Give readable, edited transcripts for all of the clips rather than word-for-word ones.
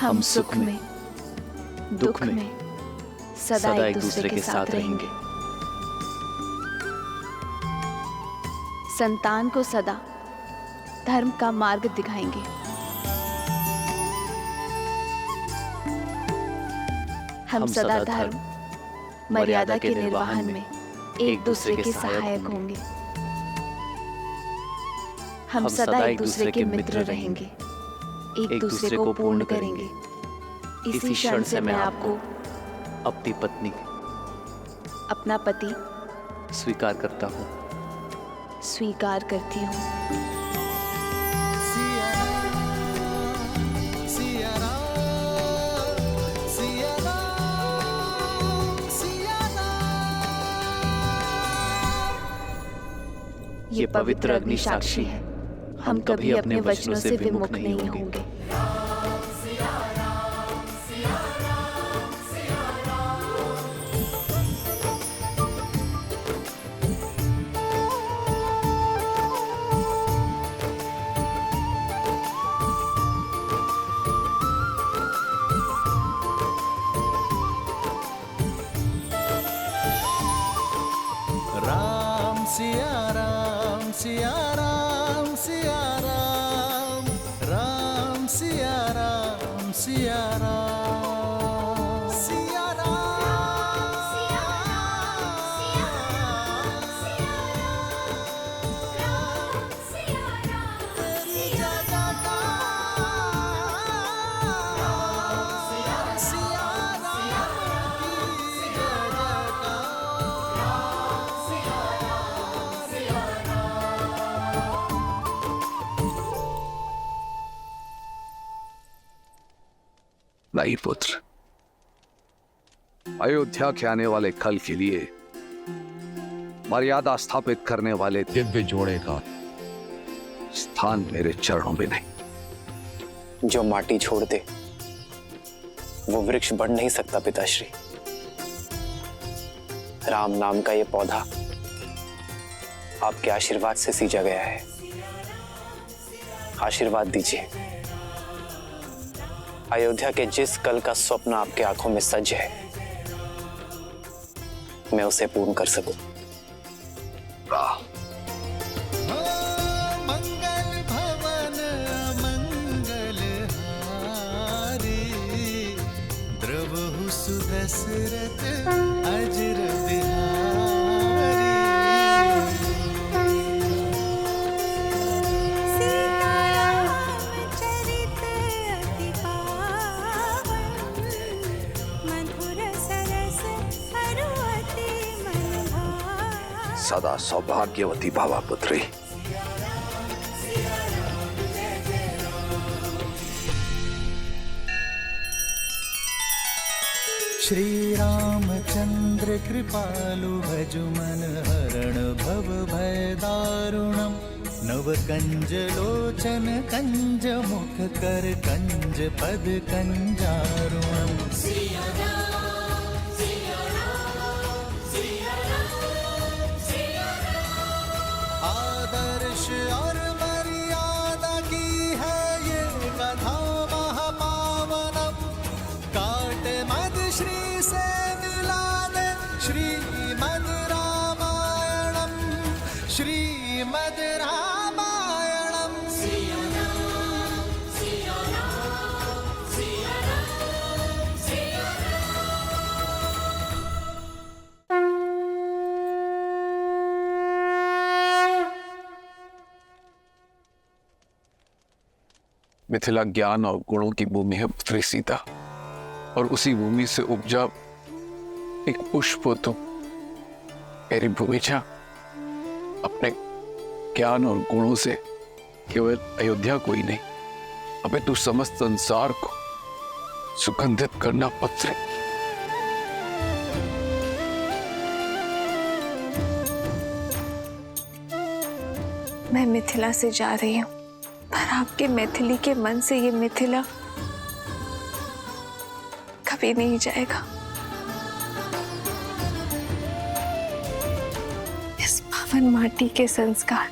हम सुख में दुख में सदा एक दूसरे के साथ रहेंगे। संतान को सदा धर्म का मार्ग दिखाएंगे। हम सदा धर्म मर्यादा के निर्वहन में एक दूसरे के सहायक होंगे। हम सदा एक दूसरे के मित्र रहेंगे, एक दूसरे को पूर्ण करेंगे। इसी क्षण से मैं आपको अपनी पत्नी अपना पति स्वीकार करता हूँ। स्वीकार करती हूँ। ये पवित्र अग्नि साक्षी है, हम कभी अपने वचनों से विमुख नहीं होंगे। राम सिया राम सिया राम सिया राम, राम सिया राम सिया राम, सिया राम सिया राम सिया राम, तेरी जगता सिया राम की जगता। नहीं पुत्र, अयोध्या के आने वाले कल के लिए मर्यादा स्थापित करने वाले दिव्य जोड़े का स्थान मेरे चरणों में नहीं। जो माटी छोड़ दे वो वृक्ष बढ़ नहीं सकता पिताश्री। राम नाम का ये पौधा आपके आशीर्वाद से सींचा गया है। आशीर्वाद दीजिए, अयोध्या के जिस कल का स्वप्न आपके आंखों में सज है, मैं उसे पूर्ण कर सकूं। मंगल भवन मंगल हारी, द्रवहु सुदशरथ अजर बिहारी। सदा सौभाग्यवती भावा पुत्री। श्री रामचंद्र कृपालु भजु मन हरण भव भय दारुणम, नव कंज लोचन कंज मुख कर कंज पद कंजारुणम। आदर्श और मर्यादा की है ये कथा महापावनम, काट मद श्री से मिला दे श्रीमद् रामायणम, श्रीमद् रामायणम। मिथिला ज्ञान और गुणों की भूमि है पुत्री सीता, और उसी भूमि से उपजा एक पुष्प हो तुम। मेरी भूमिजा अपने ज्ञान और गुणों से केवल अयोध्या को ही नहीं, अपितु समस्त संसार को सुगंधित करना पुत्री। मैं मिथिला से जा रही हूँ, पर आपके मैथिली के मन से ये मिथिला कभी नहीं जाएगा। इस पावन माटी के संस्कार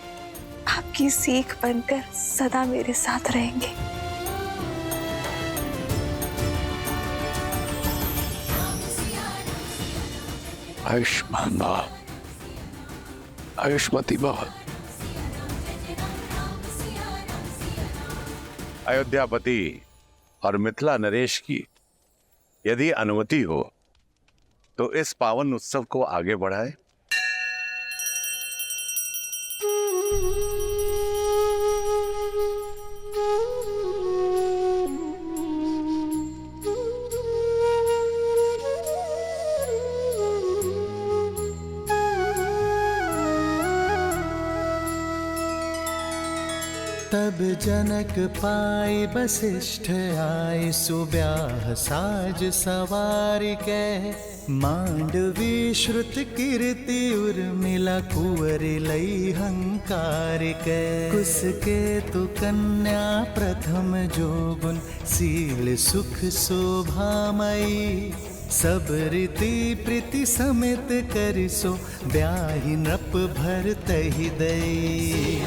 आपकी सीख बनकर सदा मेरे साथ रहेंगे। आयुष्मान भव, आयुष्मती भव। अयोध्यापति और मिथिला नरेश की यदि अनुमति हो तो इस पावन उत्सव को आगे बढ़ाए। तब जनक पाए वशिष्ठ आए, सुब्याह साज सवार के। मांडवी श्रुत कीर्ति उर्मिला, कुंवर लई हंकार के। कुसके तु कन्या प्रथम जोगुन, शील सुख शोभामयी। सब रीति प्रीति समेत करिसो, ब्याहि नृप भर तहि दई।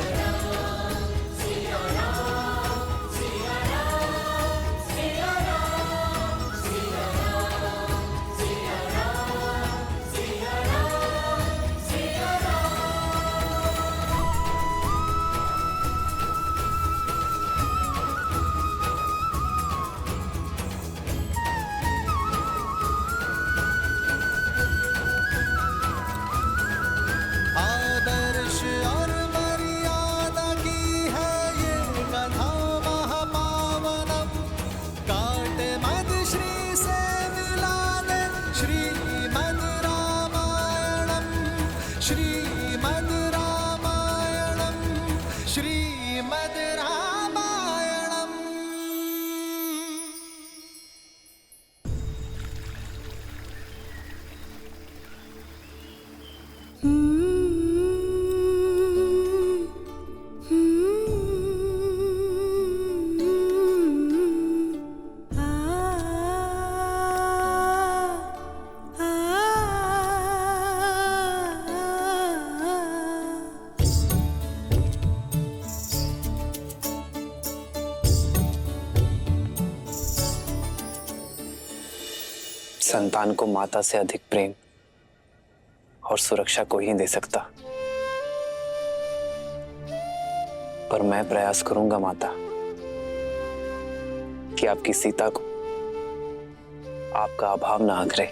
आदर्श और मर्यादा की है ये कथा महापावनम। काटे मद श्री से मिला दे, श्रीमद् रामायणम, श्रीमद् रामायणम, श्रीमद् रामायणम। संतान को माता से अधिक प्रेम और सुरक्षा कोई नहीं दे सकता, पर मैं प्रयास करूंगा माता कि आपकी सीता को आपका अभाव ना आकरे।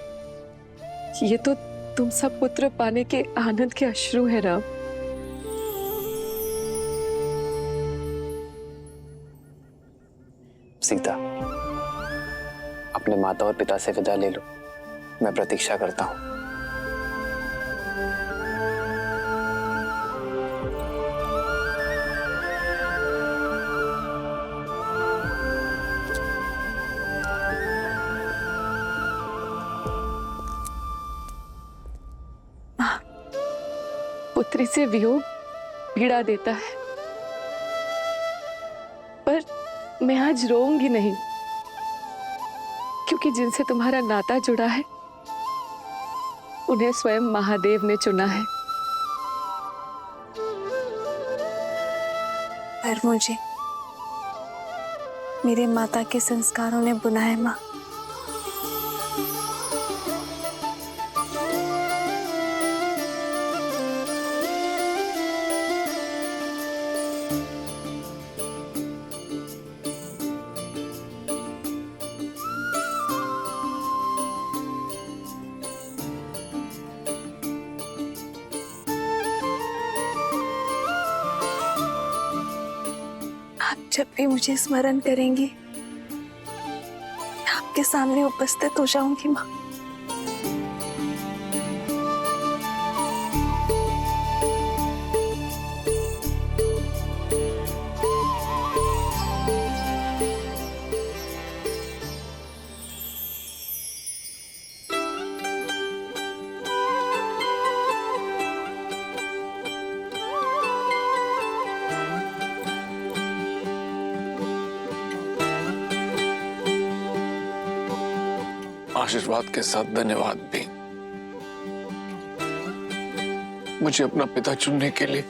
ये तो तुम सब पुत्र पाने के आनंद के अश्रु है राम। सीता, अपने माता और पिता से विदा ले लो, मैं प्रतीक्षा करता हूं। पुत्री से वियोग पीड़ा देता है, पर मैं आज रोऊंगी नहीं, क्योंकि जिनसे तुम्हारा नाता जुड़ा है उन्हें स्वयं महादेव ने चुना है। पर मुझे मेरे माता के संस्कारों ने बुना है माँ। आप जब भी मुझे स्मरण करेंगी, मैं आपके सामने उपस्थित हो जाऊंगी माँ। आशीर्वाद के साथ धन्यवाद भी, मुझे अपना पिता चुनने के लिए।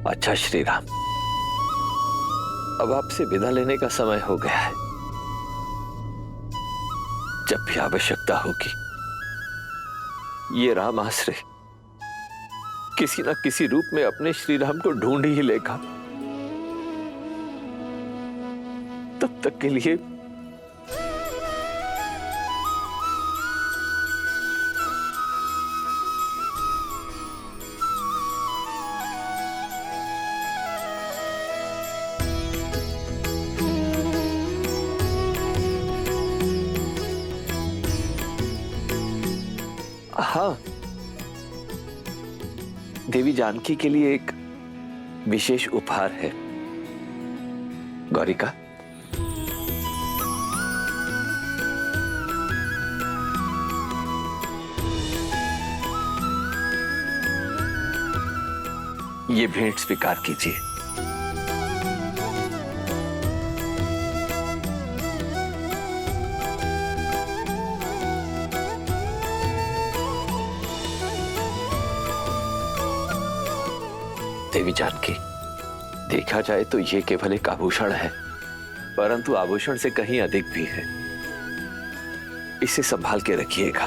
अच्छा श्री राम, अब आपसे विदा लेने का समय हो गया है। जब भी आवश्यकता होगी ये राम आश्रय किसी न किसी रूप में अपने श्री राम को ढूंढ ही लेगा। तब तक के लिए हाँ, देवी जानकी के लिए एक विशेष उपहार है। गौरिका, ये भेंट स्वीकार कीजिए। देवी जानकी, देखा जाए तो ये केवल एक आभूषण है, परंतु आभूषण से कहीं अधिक भी है। इसे संभाल के रखिएगा।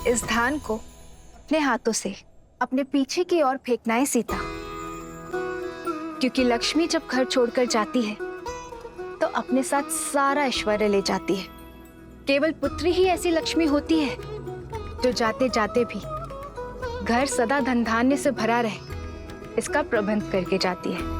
इस धान को अपने हाथों से अपने पीछे की ओर फेंकना है सीता, क्योंकि लक्ष्मी जब घर छोड़कर जाती है तो अपने साथ सारा ऐश्वर्य ले जाती है। केवल पुत्री ही ऐसी लक्ष्मी होती है जो जाते जाते भी घर सदा धन धान्य से भरा रहे, इसका प्रबंध करके जाती है।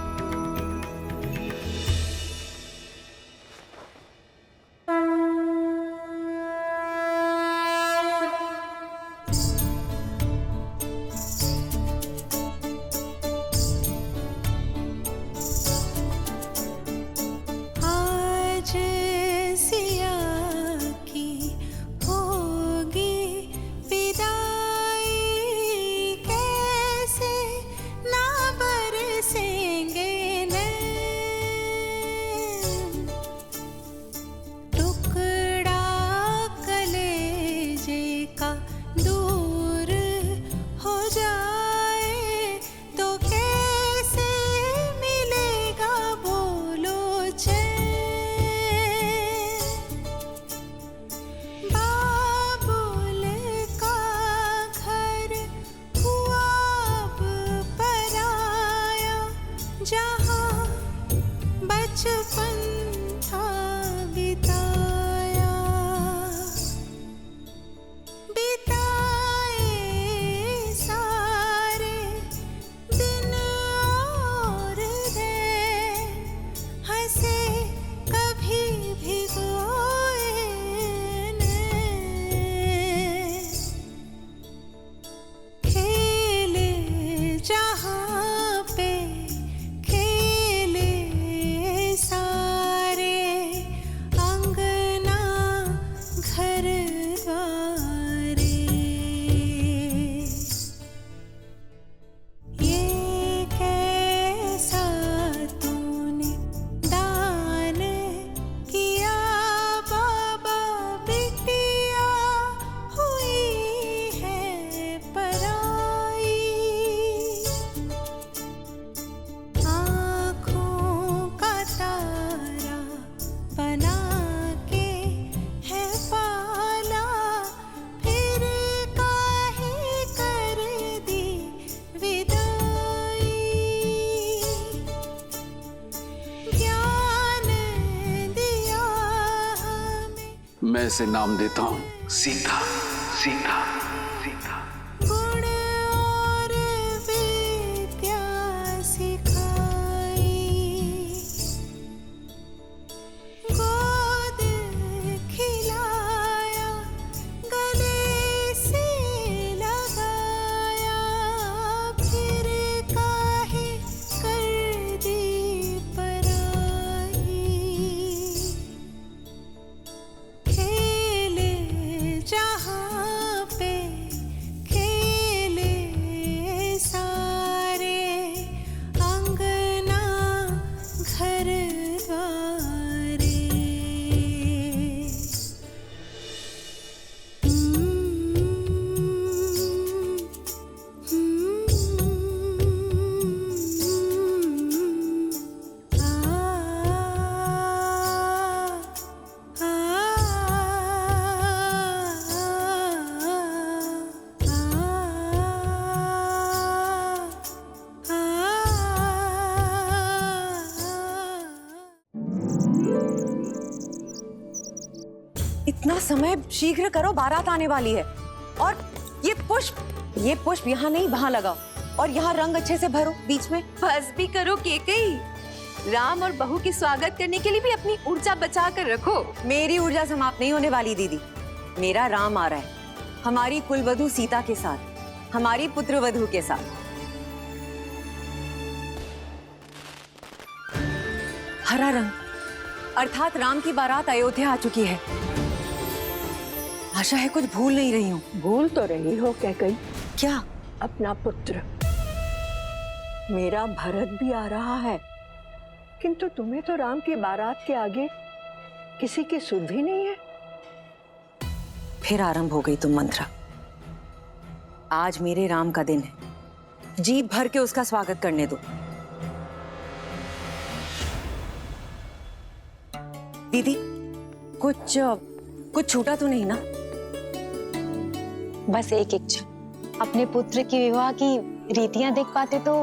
मैं इसे नाम देता हूं सीता। सीता सीता गुण और विद्या सिखाई, गोद खिलाया, गले से लगाया, फिर काहे कर दी पराई। खेले जहाँ पे इतना समय शीघ्र करो, बारात आने वाली है। और ये पुष्प यहाँ नहीं, वहां लगाओ। और यहाँ रंग अच्छे से भरो बीच में। बस भी करो केकई। राम और बहू के स्वागत करने के लिए भी अपनी ऊर्जा बचा कर रखो। मेरी ऊर्जा समाप्त नहीं होने वाली दीदी। मेरा राम आ रहा है, हमारी कुलवधू सीता के साथ, हमारी पुत्रवधू के साथ। हरा रंग अर्थात राम की बारात अयोध्या आ चुकी है। आशा है कुछ भूल नहीं रही हूँ। भूल तो रही हो कैकई, क्या? अपना पुत्र। मेरा भरत भी आ रहा है, किंतु तुम्हें तो राम की बारात के आगे किसी की सुध भी नहीं है। फिर आरंभ हो गई तुम मंत्रा। आज मेरे राम का दिन है, जी भर के उसका स्वागत करने दो। दीदी कुछ छूटा तो नहीं ना? बस एक इच्छा, अपने पुत्र की विवाह की रीतियां देख पाते तो।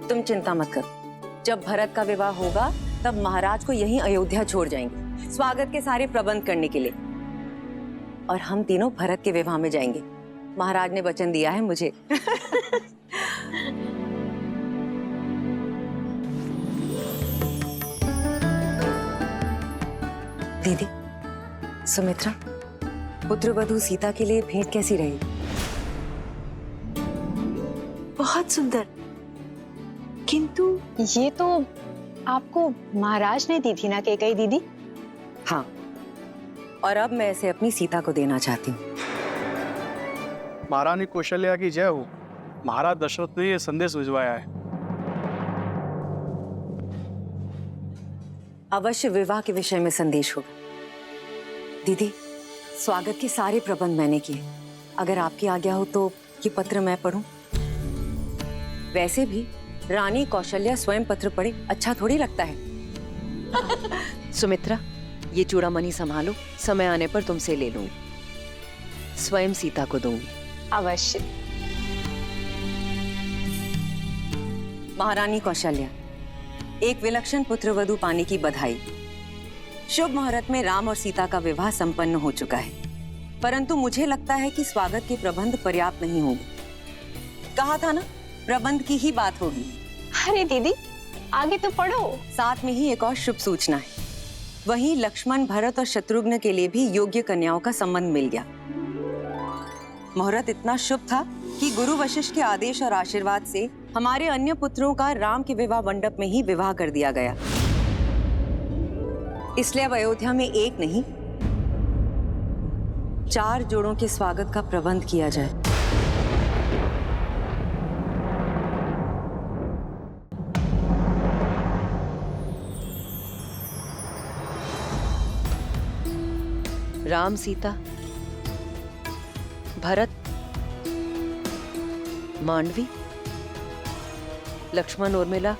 तुम चिंता मत करो, जब भरत का विवाह होगा तब महाराज को यहीं अयोध्या छोड़ जाएंगे स्वागत के सारे प्रबंध करने के लिए। और हम तीनों भरत के विवाह में जाएंगे। महाराज ने वचन दिया है मुझे। दीदी, सुमित्रा, पुत्रवधू सीता के लिए भेंट कैसी रही? बहुत सुंदर, किंतु ये तो आपको महाराज ने दी थी ना कैकई दीदी? हाँ, और अब मैं इसे अपनी सीता को देना चाहती हूँ। महारानी कौशल्या की जय हो। महाराज दशरथ ने यह संदेश भिजवाया है। अवश्य विवाह के विषय में संदेश होगा। दीदी, स्वागत के सारे प्रबंध मैंने किए। अगर आपकी आज्ञा हो तो ये पत्र मैं पढूं? वैसे भी रानी कौशल्या स्वयं पत्र पढ़े अच्छा थोड़ी लगता है। सुमित्रा, ये चूड़ामणि संभालो, समय आने पर तुमसे ले लूंगी। स्वयं सीता को दूंगी। अवश्य। महारानी कौशल्या, एक विलक्षण पुत्रवधू पाने की बधाई। शुभ मुहूर्त में राम और सीता का विवाह संपन्न हो चुका है, परंतु मुझे लगता है कि स्वागत के प्रबंध पर्याप्त नहीं होंगे। कहा था ना, प्रबंध की ही बात होगी। अरे दीदी, आगे तो पढ़ो। साथ में ही एक और शुभ सूचना है। वहीं लक्ष्मण, भरत और शत्रुघ्न के लिए भी योग्य कन्याओं का संबंध मिल गया। मुहूर्त इतना शुभ था कि गुरु वशिष्ठ के आदेश और आशीर्वाद से हमारे अन्य पुत्रों का राम के विवाह मंडप में ही विवाह कर दिया गया। इसलिए अब अयोध्या में एक नहीं, 4 जोड़ों के स्वागत का प्रबंध किया जाए। राम, सीता, भरत, मांडवी, लक्ष्मण, उर्मिला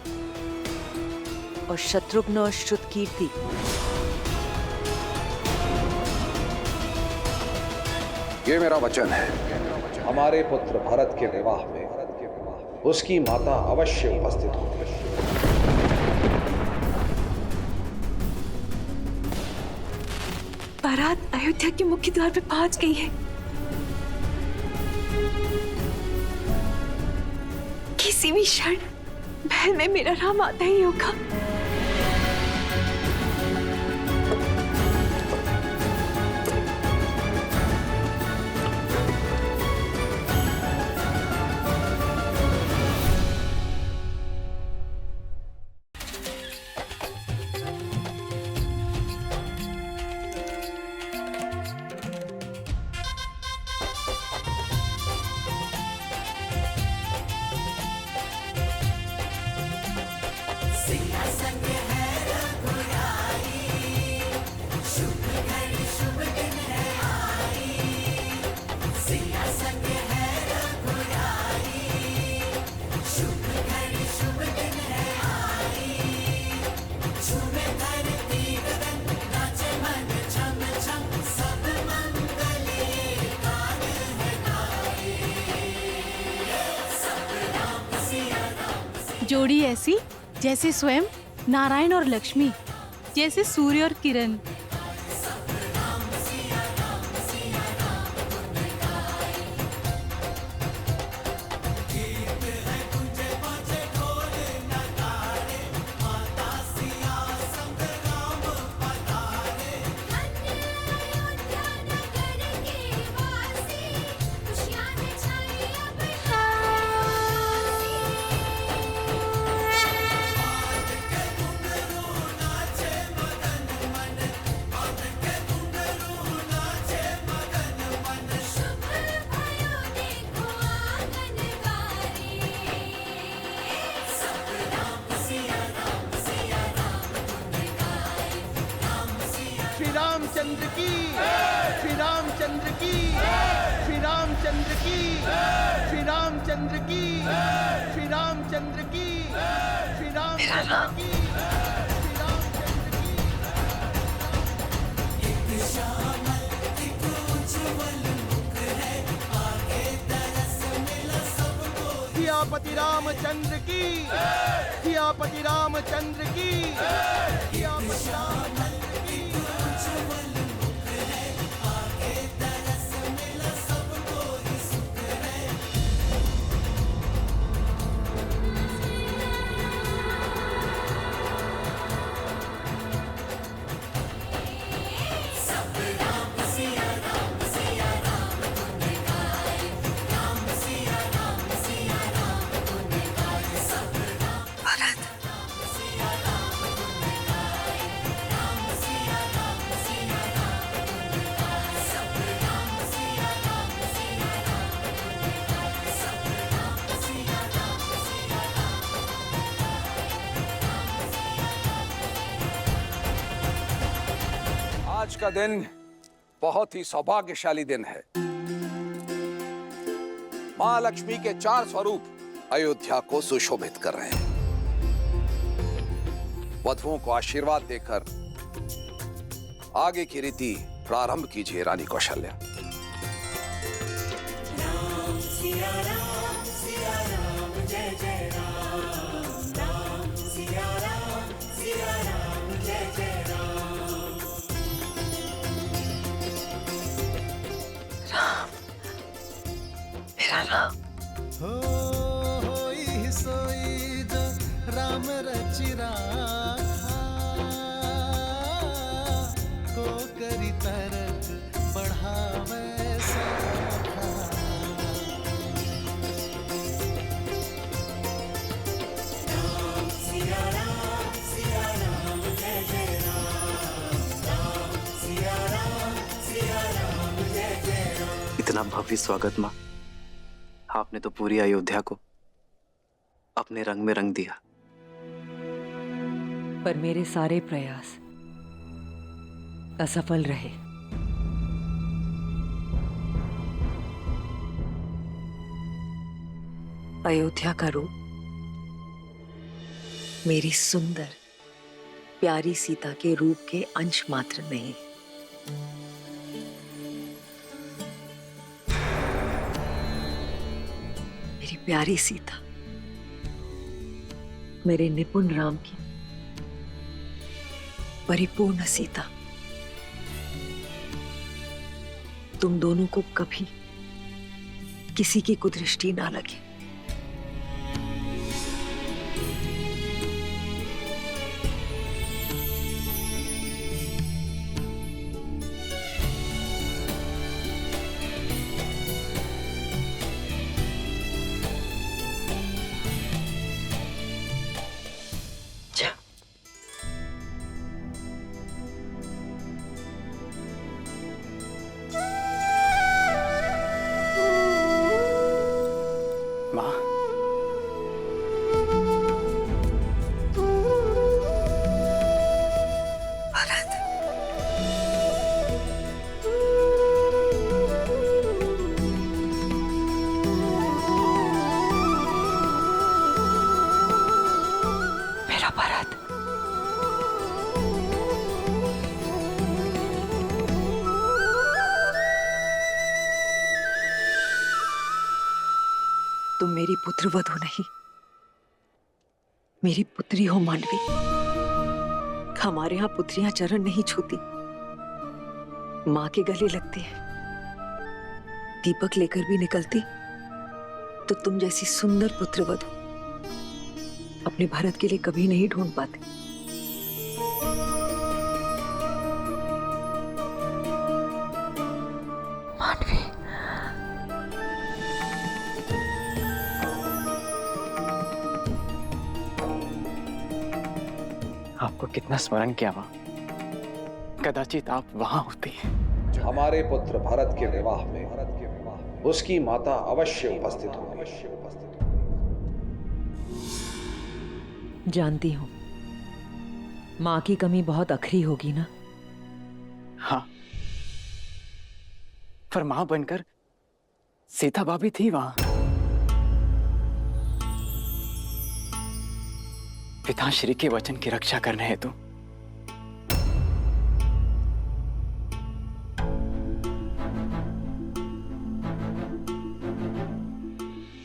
और शत्रुघ्न और श्रुतकीर्ति। ये मेरा वचन है, हमारे पुत्र भरत के विवाह में उसकी माता अवश्य उपस्थित होगी। बारात अयोध्या के मुख्य द्वार पे पहुंच गई है। किसी भी क्षण महल में मेरा राम आता ही होगा। जोड़ी ऐसी जैसे स्वयं नारायण और लक्ष्मी, जैसे सूर्य और किरण। श्री रामचंद्र की, श्री रामचंद्र की, श्री रामचंद्र की, श्री रामचंद्र की, श्री रामचंद्र की, श्री रामचंद्र की, श्री रामचंद्र की। सियापति रामचंद्र की, सियापति रामचंद्र की, सियापति रामचंद्र की। आज का दिन बहुत ही सौभाग्यशाली दिन है। मां लक्ष्मी के 4 स्वरूप अयोध्या को सुशोभित कर रहे हैं। वधुओं को आशीर्वाद देकर आगे की रीति प्रारंभ कीजिए रानी कौशल्या। होई सोई जो राम रचि राखा, को करी तरक बढ़ावे सखा। राम सिया राम जय जय राम, राम सिया राम जय जय राम। इतना भव्य स्वागत माँ, आपने तो पूरी अयोध्या को अपने रंग में रंग दिया। पर मेरे सारे प्रयास असफल रहे। अयोध्या का रूप मेरी सुंदर प्यारी सीता के रूप के अंश मात्र नहीं। मेरी प्यारी सीता मेरे निपुण राम की परिपूर्ण सीता। तुम दोनों को कभी किसी की कुदृष्टि ना लगे। तुम मेरी पुत्र वधू नहीं, मेरी पुत्री हो मांडवी। हमारे यहाँ पुत्रियां चरण नहीं छूती, माँ के गले लगती है। दीपक लेकर भी निकलती तो तुम जैसी सुंदर पुत्रवधू अपने भरत के लिए कभी नहीं ढूंढ पाते। मानवी, आपको कितना स्मरण किया माँ, कदाचित आप वहां होती। हमारे पुत्र भरत के विवाह में उसकी माता अवश्य उपस्थित होगी। जानती हूँ माँ की कमी बहुत अखरी होगी ना। हाँ, पर मां बनकर सीता भाभी थी वहां। पिताश्री के वचन की रक्षा करने हेतु।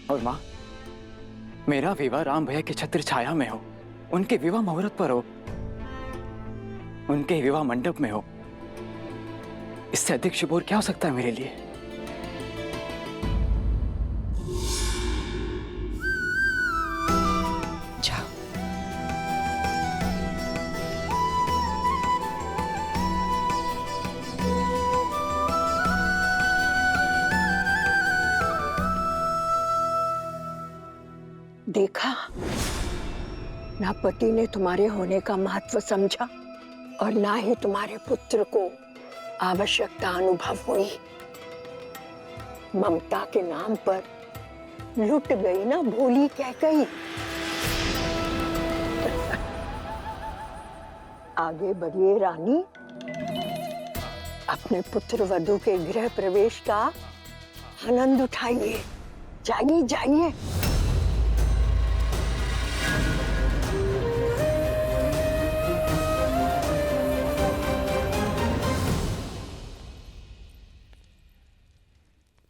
और मां, मेरा विवाह राम भैया की छत्र छाया में हो, उनके विवाह मुहूर्त पर हो, उनके विवाह मंडप में हो। इससे अधिक शुभ और क्या हो सकता है मेरे लिए? जाओ। देखा, ना पति ने तुम्हारे होने का महत्व समझा और ना ही तुम्हारे पुत्र को आवश्यकता अनुभव हुई। ममता के नाम पर लुट गई ना भोली कैकई। आगे बढ़िए रानी, अपने पुत्र वधू के गृह प्रवेश का आनंद उठाइए। जाइए जाइए।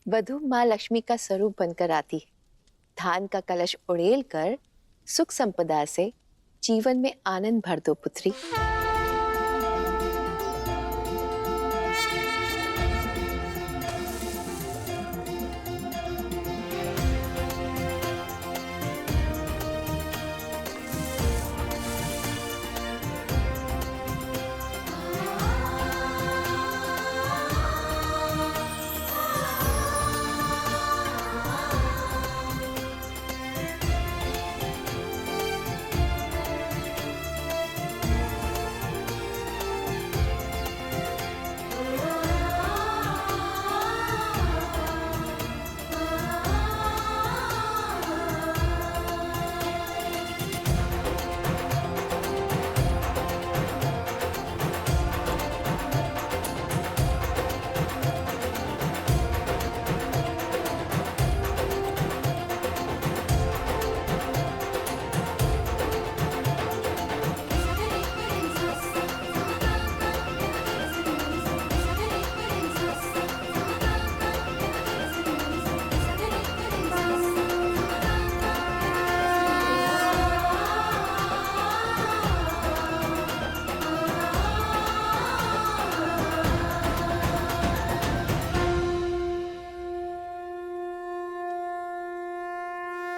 वधू माँ लक्ष्मी का स्वरूप बनकर आती है। धान का कलश उड़ेल कर सुख संपदा से जीवन में आनंद भर दो पुत्री।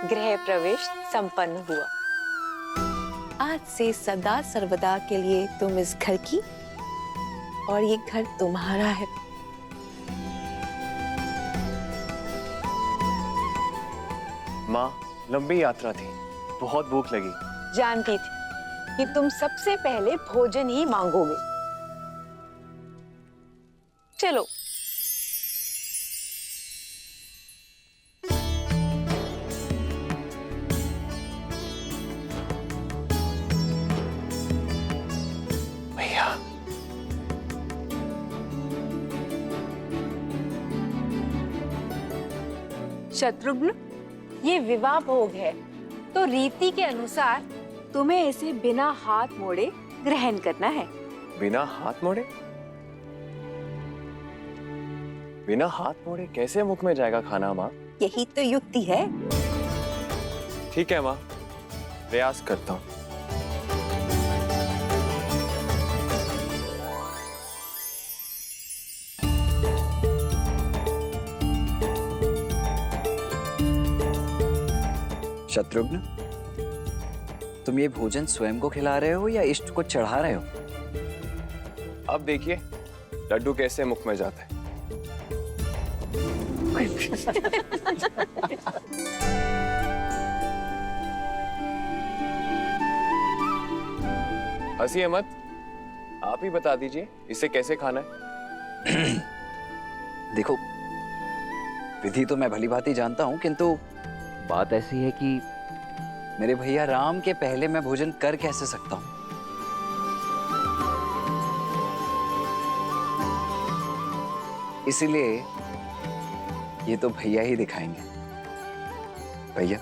गृह प्रवेश संपन्न हुआ। आज से सदा सर्वदा के लिए तुम इस घर की और ये घर तुम्हारा है। माँ, लंबी यात्रा थी, बहुत भूख लगी। जानती थी कि तुम सबसे पहले भोजन ही मांगोगे। चलो। भैया, शत्रुघ्न, ये विवाह भोग है, तो रीति के अनुसार तुम्हें इसे बिना हाथ मोड़े ग्रहण करना है। बिना हाथ मोड़े? बिना हाथ मोड़े कैसे मुख में जाएगा खाना माँ? यही तो युक्ति है। ठीक है माँ, प्रयास करता हूँ। शत्रुघ्न, तुम ये भोजन स्वयं को खिला रहे हो या इष्ट को चढ़ा रहे हो? अब देखिए लड्डू कैसे मुख में जाता है। हंसिए मत, आप ही बता दीजिए इसे कैसे खाना है। देखो, विधि तो मैं भली भांति जानता हूं, किंतु बात ऐसी है कि मेरे भैया राम के पहले मैं भोजन कर कैसे सकता हूं? इसीलिए ये तो भैया ही दिखाएंगे। भैया,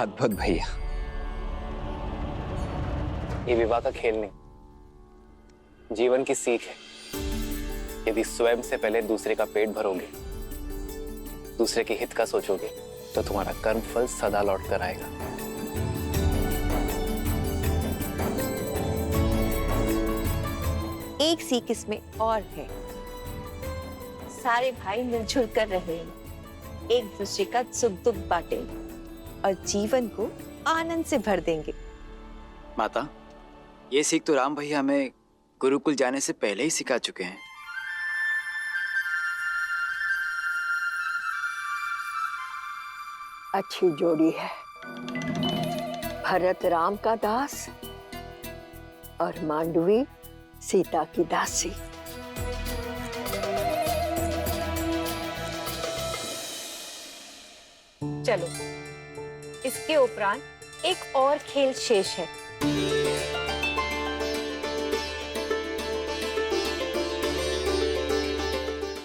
अद्भुत भैया। ये विवाह का खेल नहीं, जीवन की सीख है। यदि स्वयं से पहले दूसरे का पेट भरोगे, दूसरे के हित का सोचोगे, तो तुम्हारा कर्म फल सदा लौट कर आएगा। एक सीख इसमें और है, सारे भाई मिलजुल कर रहे, एक दूसरे का सुख दुख बांटेंगे और जीवन को आनंद से भर देंगे। माता, ये सीख तो राम भैया हमें गुरुकुल जाने से पहले ही सिखा चुके हैं। अच्छी जोड़ी है, भरत राम का दास और मांडवी सीता की दासी। चलो, इसके उपरांत एक और खेल शेष है।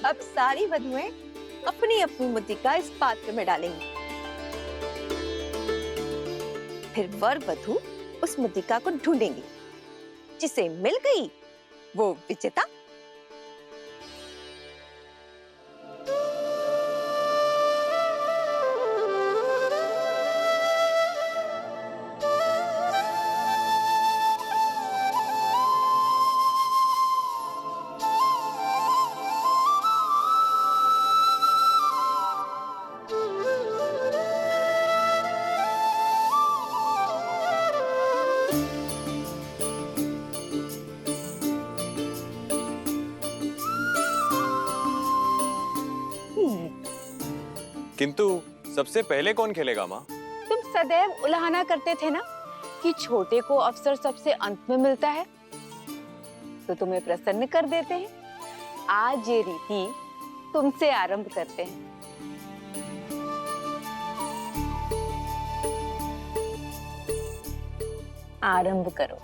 अब सारी वधुएं अपनी अपनी मुद्रिका इस पात्र में डालेंगी, फिर वर वधु उस मुद्रिका को ढूंढेंगी, जिसे मिल गई वो विजेता। किंतु सबसे पहले कौन खेलेगा माँ? तुम सदैव उलाहना करते थे ना कि छोटे को अवसर सबसे अंत में मिलता है, तो तुम्हें प्रसन्न कर देते हैं। आज ये रीति तुमसे आरंभ करते हैं। आरंभ करो।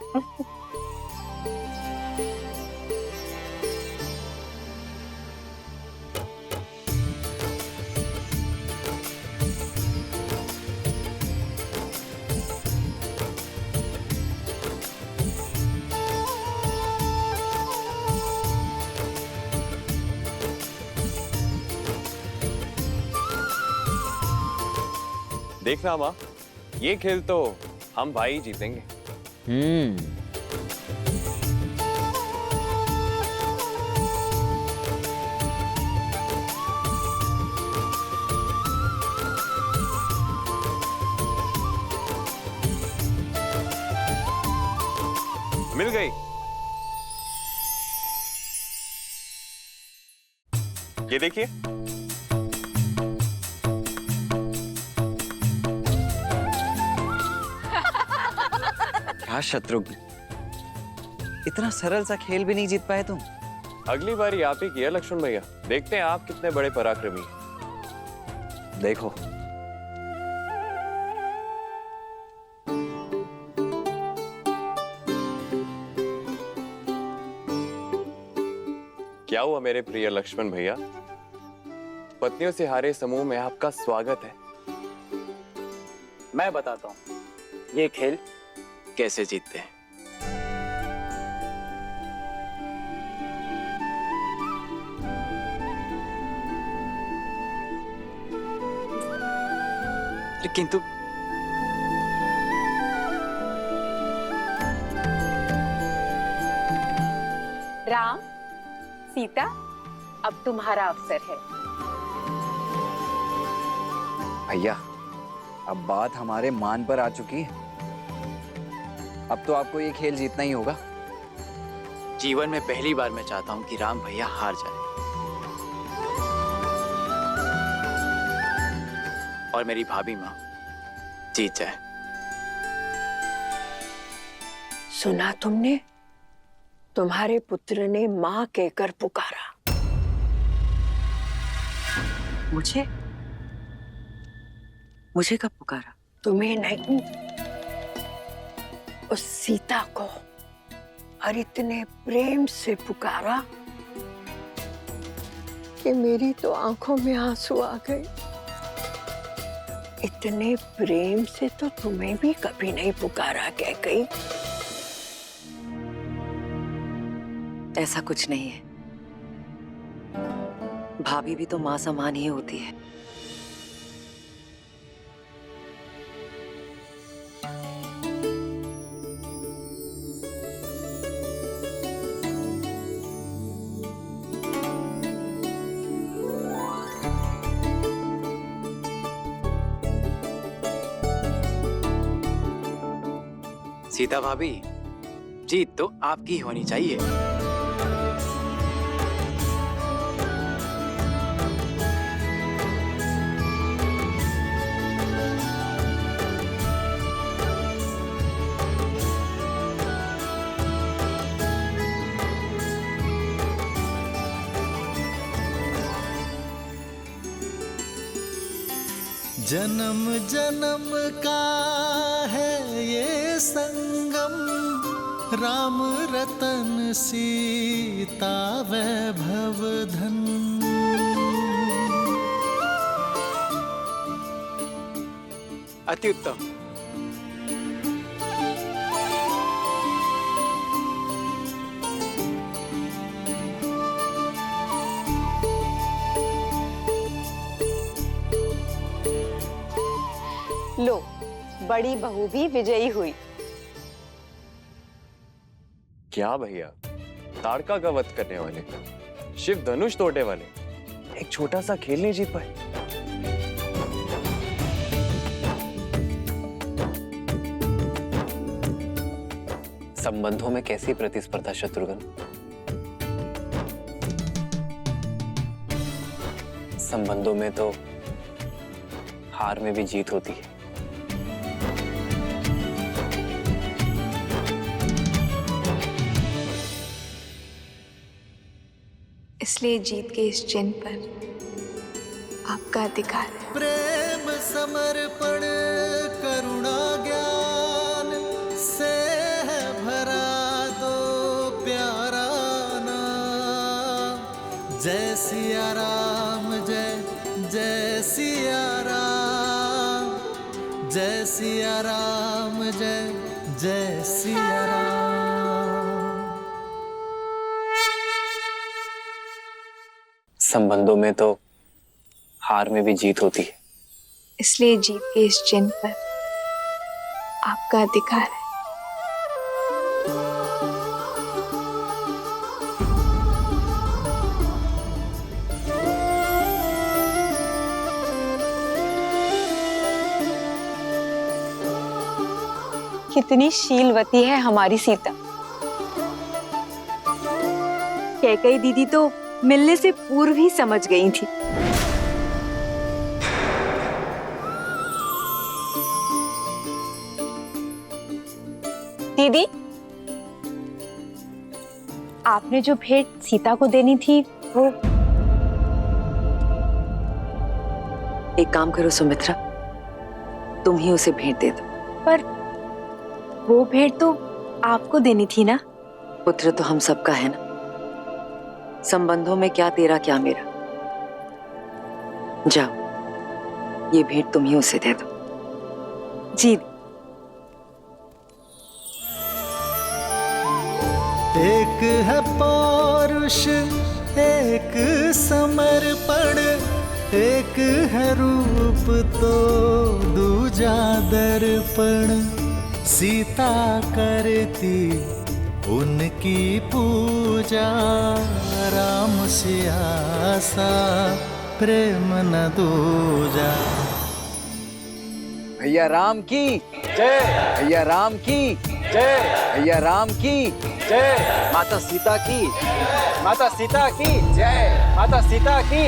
देखना माँ, ये खेल तो हम भाई जीतेंगे। मिल गई। ये देखिए। क्या शत्रुघ्न, इतना सरल सा खेल भी नहीं जीत पाए तुम। अगली बारी आप ही की है लक्ष्मण भैया, देखते हैं आप कितने बड़े पराक्रमी हैं। देखो, क्या हुआ मेरे प्रिय लक्ष्मण भैया? पत्नियों से हारे समूह में आपका स्वागत है। मैं बताता हूँ ये खेल कैसे जीतते हैं। किंतु राम, सीता, अब तुम्हारा अवसर है। भैया, अब बात हमारे मान पर आ चुकी है। अब तो आपको ये खेल जीतना ही होगा। जीवन में पहली बार मैं चाहता हूँ कि राम भैया हार जाए और मेरी भाभी माँ जीत जाए। सुना तुमने? तुम्हारे पुत्र ने माँ कहकर पुकारा। मुझे कब पुकारा? तुम्हें नहीं, उस सीता को। और इतने प्रेम से पुकारा कि मेरी तो आंखों में आंसू आ गए। इतने प्रेम से तो तुम्हें भी कभी नहीं पुकारा कैकई। ऐसा कुछ नहीं है। भाभी भी तो माँ समान ही होती है। सीता भाभी, जीत तो आपकी होनी चाहिए। जन्म जन्म का है ये संगम, राम रतन सीता वैभव धन। अति उत्तम। लो, बड़ी बहू भी विजयी हुई। क्या भैया, ताड़का का वध करने वाले, शिव धनुष तोड़ने वाले, एक छोटा सा खेल नहीं जीत पाए। संबंधों में कैसी प्रतिस्पर्धा शत्रुघ्न? संबंधों में तो हार में भी जीत होती है। इसलिए जीत के इस चिन्ह पर आपका अधिकार है। प्रेम समर्पण करुणा ज्ञान से है भरा दो प्यारा नाम। जय सिया राम, जय जय सिया राम, जय सिया राम, जय जय सिया राम। संबंधों में तो हार में भी जीत होती है। इसलिए जीत के इस चिन्ह पर आपका अधिकार है। कितनी शीलवती है हमारी सीता। कैकेयी दीदी तो मिलने से पूर्व ही समझ गई थी। दीदी, आपने जो भेंट सीता को देनी थी वो। एक काम करो सुमित्रा, तुम ही उसे भेंट दे दो। पर वो भेंट तो आपको देनी थी ना। पुत्र तो हम सबका है ना, संबंधों में क्या तेरा क्या मेरा। जाओ, ये भेंट तुम ही उसे दे दो। जी। एक है पौरुष, एक समर्पण, एक है रूप तो दूजा दर्पण। सीता करती उनकी पूजा, राम से आसा प्रेम न दूजा। भैया राम की जय, भैया राम की जय, भैया राम की जय, माता सीता की, माता सीता की जय, माता सीता की।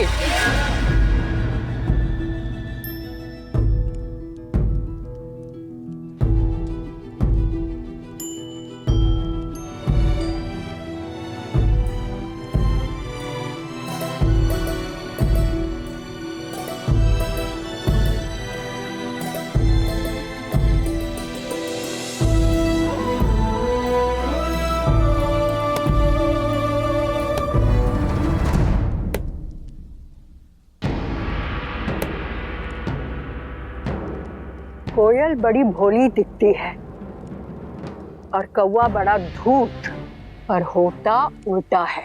कोयल बड़ी भोली दिखती है और कौवा बड़ा धूर्त, पर होता उल्टा है।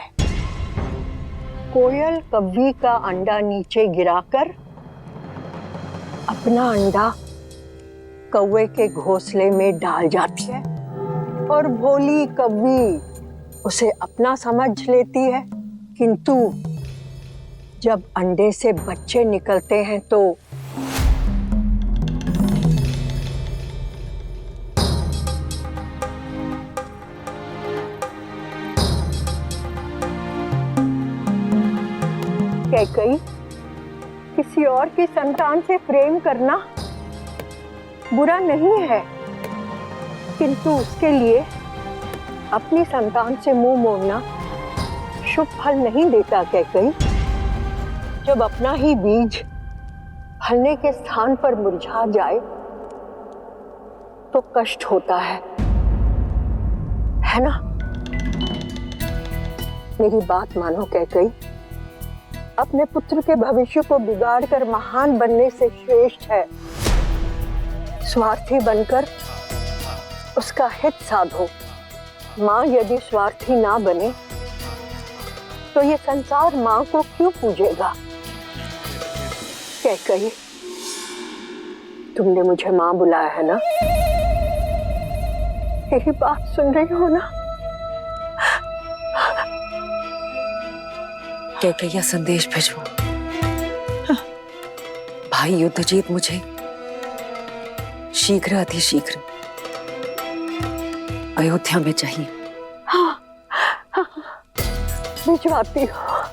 कोयल कव्वी का अंडा नीचे गिराकर अपना अंडा कौवे के घोंसले में डाल जाती है और भोली कव्वी उसे अपना समझ लेती है। किंतु जब अंडे से बच्चे निकलते हैं तो कैकेयी, किसी और की संतान से प्रेम करना बुरा नहीं है, किंतु उसके लिए अपनी संतान से मुंह मोड़ना शुभ फल नहीं देता। कैकेयी, जब अपना ही बीज फलने के स्थान पर मुरझा जाए तो कष्ट होता है ना? मेरी बात मानो कैकेयी, अपने पुत्र के भविष्य को बिगाड़कर महान बनने से श्रेष्ठ है स्वार्थी बनकर उसका हित साधो। माँ यदि स्वार्थी ना बने तो ये संसार माँ को क्यों पूजेगा? कैकेयी, तुमने मुझे माँ बुलाया है ना? यही बात सुन रही हो ना? कैकेयी संदेश भिजवाओ। भाई युद्धजीत मुझे शीघ्र अतिशीघ्र अयोध्या में चाहिए। हाँ, भिजवाती हूँ।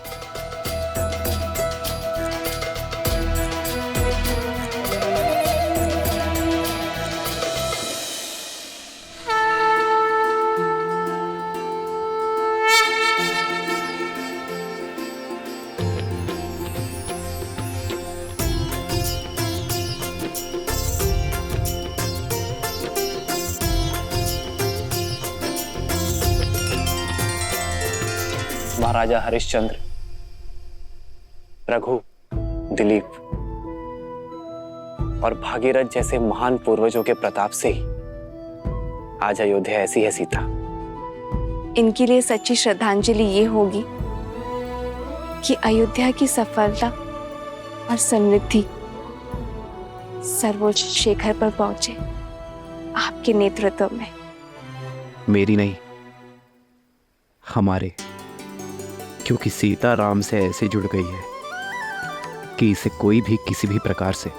महाराजा हरिश्चंद्र, रघु, दिलीप और भागीरथ जैसे महान पूर्वजों के प्रताप से ही आज अयोध्या ऐसी है सीता। इनके लिए सच्ची श्रद्धांजलि ये होगी कि अयोध्या की सफलता और समृद्धि सर्वोच्च शिखर पर पहुंचे आपके नेतृत्व में। मेरी नहीं, हमारे, क्योंकि सीता राम से ऐसे जुड़ गई है कि इसे कोई भी किसी भी प्रकार से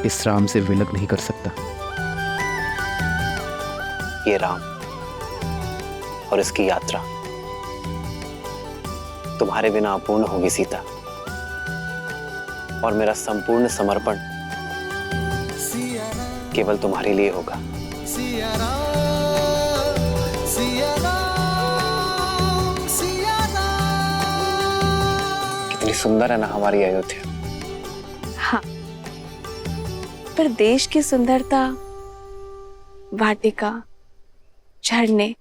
इस राम से विलग नहीं कर सकता। ये राम और इसकी यात्रा तुम्हारे बिना अपूर्ण होगी सीता, और मेरा संपूर्ण समर्पण केवल तुम्हारे लिए होगा। कितनी सुंदर है ना हमारी अयोध्या। हाँ, पर देश की सुंदरता वाटिका, झरने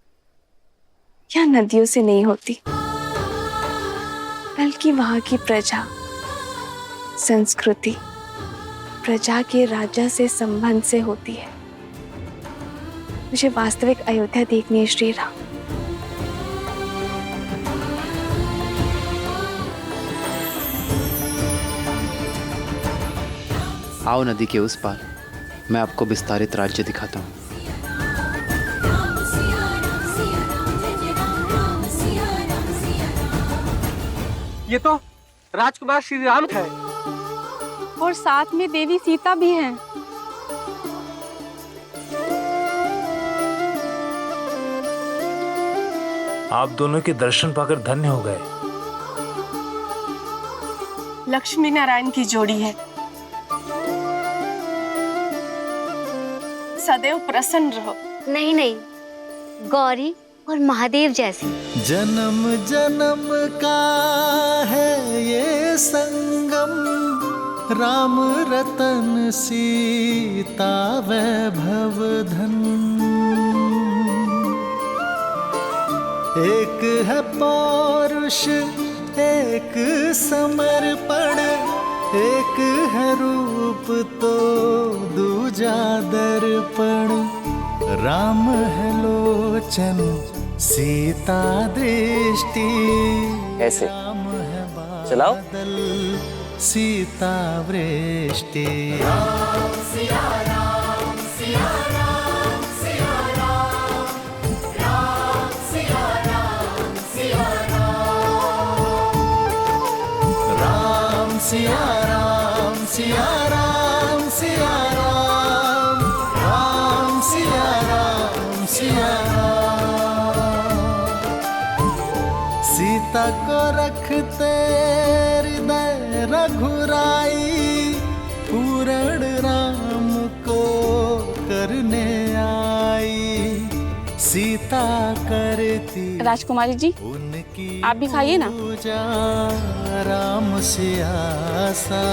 या नदियों से नहीं होती, बल्कि वहां की प्रजा, संस्कृति, प्रजा के राजा से संबंध से होती है। मुझे वास्तविक अयोध्या देखनी है श्री राम। आओ नदी के उस पार, मैं आपको विस्तारित राज्य दिखाता हूँ। ये तो राजकुमार श्री राम है, और साथ में देवी सीता भी हैं। आप दोनों के दर्शन पाकर धन्य हो गए। लक्ष्मी नारायण की जोड़ी है, सदैव प्रसन्न रहो। नहीं नहीं, गौरी और महादेव जैसे। जन्म जन्म का है ये संगम, राम रतन सीता वैभव धन। एक है पौरुष, एक समर्पण, एक है रूप तो दूजा दर्पण। राम है लोचन, सीता दृष्टि, ऐसे चलाओ। सीता वृष्टि। सिया राम सिया राम सिया राम, राम सिया राम सिया राम। सीता को रखते हृदय रघुराई, पूर्ण राम को करने आई। सीता करती राजकुमारी जी, आप भी खाइए ना। राम से आसा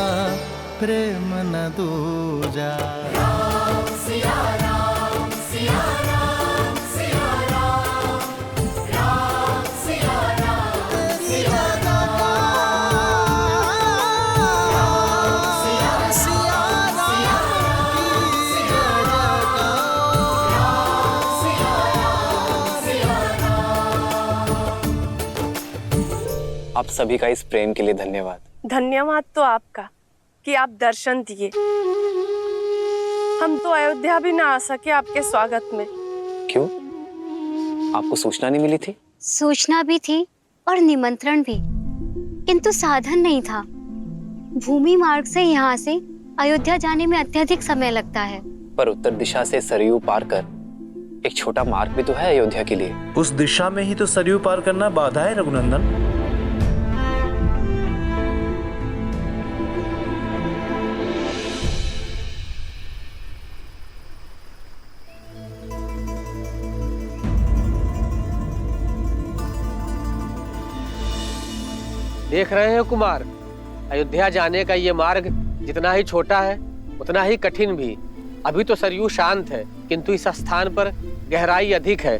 प्रेम न दूजा। राम सिया राम सिया राम सिया राम, राम सिया राम सिया राम, सिया सिया राम की जय जयकार। आप सभी का इस प्रेम के लिए धन्यवाद। धन्यवाद तो आपका कि आप दर्शन दिए। हम तो अयोध्या भी ना आ सके आपके स्वागत में। क्यों? आपको सूचना नहीं मिली थी? सूचना भी थी और निमंत्रण भी, किंतु साधन नहीं था। भूमि मार्ग से यहाँ से अयोध्या जाने में अत्यधिक समय लगता है। पर उत्तर दिशा से सरयू पार कर एक छोटा मार्ग भी तो है अयोध्या के लिए। उस दिशा में ही तो सरयू पार करना बाधा है रघुनंदन। देख रहे हैं कुमार, अयोध्या जाने का ये मार्ग जितना ही छोटा है उतना ही कठिन भी। अभी तो सरयू शांत है, किंतु इस स्थान पर गहराई अधिक है,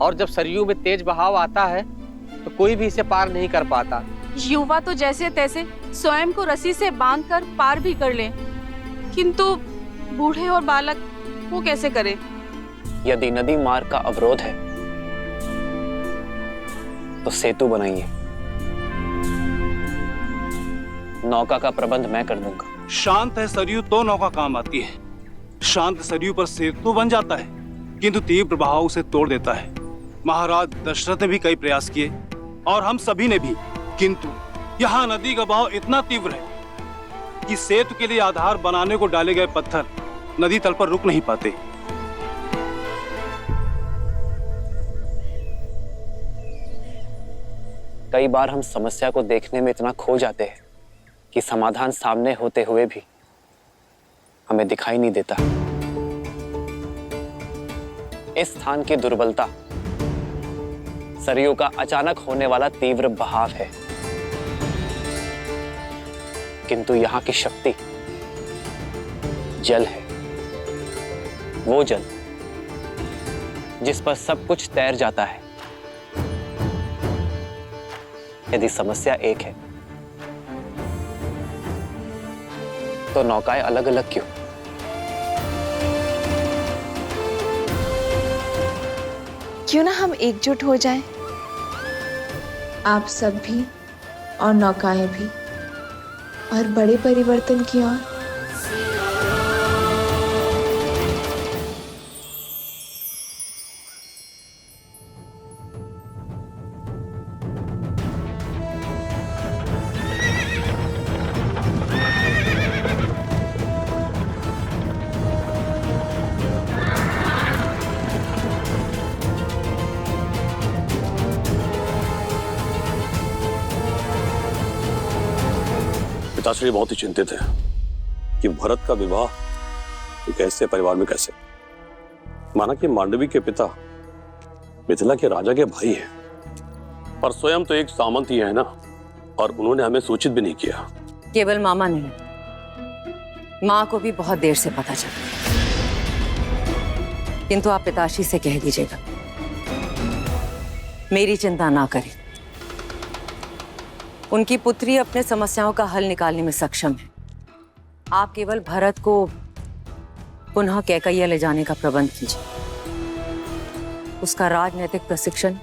और जब सरयू में तेज बहाव आता है तो कोई भी इसे पार नहीं कर पाता। युवा तो जैसे तैसे स्वयं को रस्सी से बांधकर पार भी कर लें, किंतु बूढ़े और बालक वो कैसे करें? यदि नदी मार्ग का अवरोध है तो सेतु बनाइए। नौका का प्रबंध मैं कर दूंगा। शांत है सरयू तो नौका काम आती है, शांत सरयू पर सेतु बन जाता है, किंतु तीव्र बहाव उसे तोड़ देता है। महाराज दशरथ ने भी कई प्रयास किए और हम सभी ने भी, किंतु यहाँ नदी का बहाव इतना तीव्र है कि सेतु के लिए आधार बनाने को डाले गए पत्थर नदी तल पर रुक नहीं पाते। कई बार हम समस्या को देखने में इतना खो जाते हैं कि समाधान सामने होते हुए भी हमें दिखाई नहीं देता। इस स्थान की दुर्बलता सरयू का अचानक होने वाला तीव्र बहाव है, किंतु यहां की शक्ति जल है। वो जल जिस पर सब कुछ तैर जाता है। यदि समस्या एक है तो नौकाएं अलग अलग क्यों? क्यों ना हम एकजुट हो जाएं? आप सब भी और नौकाएं भी, और बड़े परिवर्तन की ओर। पिताश्री बहुत ही चिंतित है कि भरत का विवाह एक ऐसे परिवार में कैसे। माना कि मांडवी के पिता मिथिला के राजा के भाई हैं, पर स्वयं तो एक सामंत ही है ना, और उन्होंने हमें सूचित भी नहीं किया। केवल मामा नहीं, माँ को भी बहुत देर से पता चला, किंतु आप पिताश्री से कह दीजिएगा मेरी चिंता ना करें। उनकी पुत्री अपने समस्याओं का हल निकालने में सक्षम है। आप केवल भरत को पुनः कैकैया ले जाने का प्रबंध कीजिए, उसका राजनीतिक प्रशिक्षण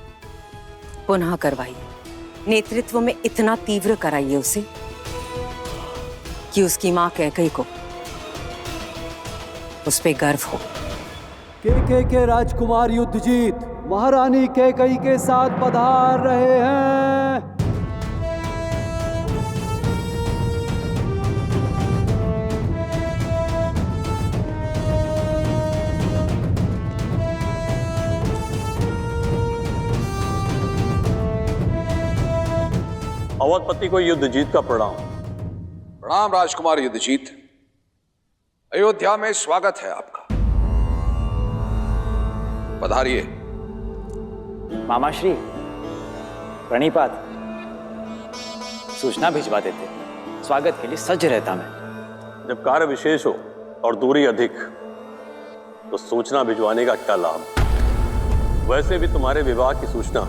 पुनः करवाइए, नेतृत्व में इतना तीव्र कराइए उसे कि उसकी मां कैकई को उस पे गर्व हो। के राजकुमार युद्धजीत महारानी कैकई के साथ पधार रहे हैं। अवधपति को युद्धजीत का प्रणाम। प्रणाम राजकुमार युद्धजीत, अयोध्या में स्वागत है आपका। पधारिए। मामाश्री प्रणिपात, सूचना भिजवा देते, स्वागत के लिए सज्ज रहता मैं। जब कार्य विशेष हो और दूरी अधिक तो सूचना भिजवाने का क्या लाभ। वैसे भी तुम्हारे विवाह की सूचना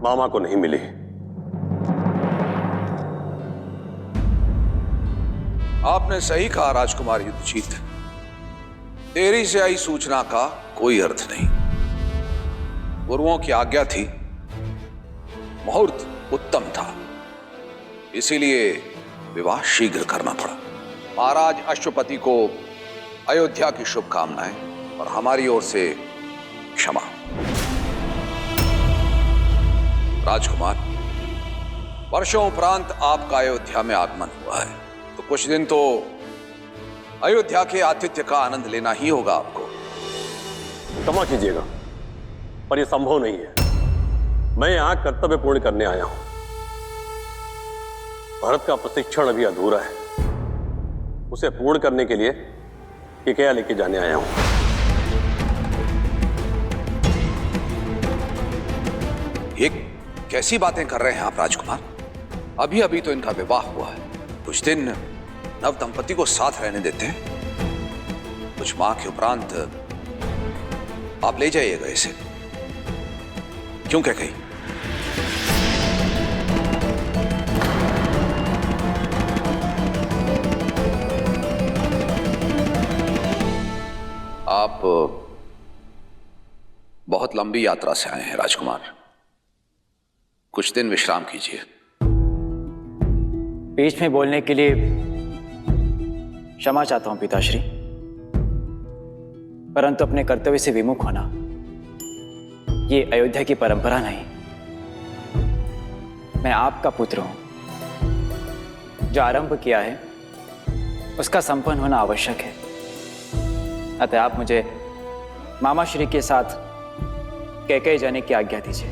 मामा को नहीं मिली। आपने सही कहा राजकुमार युद्धजीत, देरी से आई सूचना का कोई अर्थ नहीं। गुरुओं की आज्ञा थी, मुहूर्त उत्तम था, इसीलिए विवाह शीघ्र करना पड़ा। महाराज अश्वपति को अयोध्या की शुभकामनाएं और हमारी ओर से क्षमा। राजकुमार, वर्षों उपरांत आपका अयोध्या में आगमन हुआ है, तो कुछ दिन तो अयोध्या के आतिथ्य का आनंद लेना ही होगा आपको। क्षमा कीजिएगा, पर यह संभव नहीं है। मैं यहां कर्तव्य पूर्ण करने आया हूं। भरत का प्रशिक्षण अभी अधूरा है, उसे पूर्ण करने के लिए कैकैया लेके जाने आया हूं। ये कैसी बातें कर रहे हैं आप राजकुमार? अभी अभी तो इनका विवाह हुआ है, कुछ दिन नव दंपति को साथ रहने देते हैं। कुछ माह के उपरांत आप ले जाइएगा इसे। क्यों कैकई? आप बहुत लंबी यात्रा से आए हैं राजकुमार, कुछ दिन विश्राम कीजिए। बीच में बोलने के लिए क्षमा चाहता हूं पिताश्री, परंतु अपने कर्तव्य से विमुख होना ये अयोध्या की परंपरा नहीं। मैं आपका पुत्र हूं। जो आरंभ किया है उसका संपन्न होना आवश्यक है। अतः आप मुझे मामा श्री के साथ कैकेयी जाने की आज्ञा दीजिए।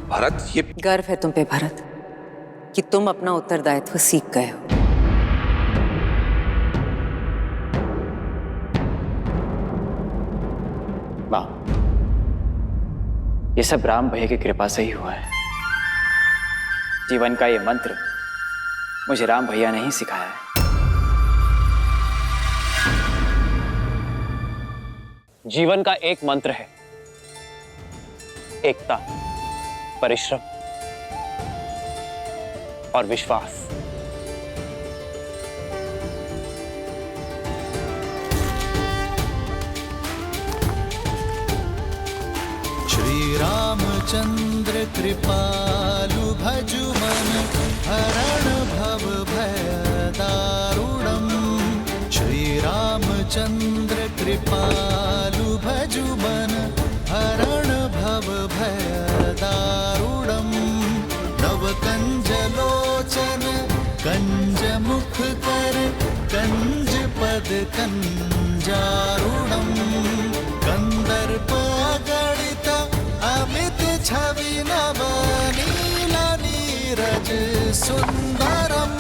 भरत, ये गर्व है तुम पे भरत कि तुम अपना उत्तरदायित्व सीख गए हो। मां, ये सब राम भैया की कृपा से ही हुआ है। जीवन का ये मंत्र मुझे राम भैया ने ही सिखाया है। जीवन का एक मंत्र है, एकता, परिश्रम और विश्वास। श्री रामचंद्र कृपालु भजु मन हरण भव भय दारुणम। श्री रामचंद्र कृपालु भजु मन हरण भव भय दारुणम। नव कंज लोचन कंज मुख कर कंज पद कंजारुणम। कंदर्प गणित अमित छवि नव नील नीरज सुंदरम।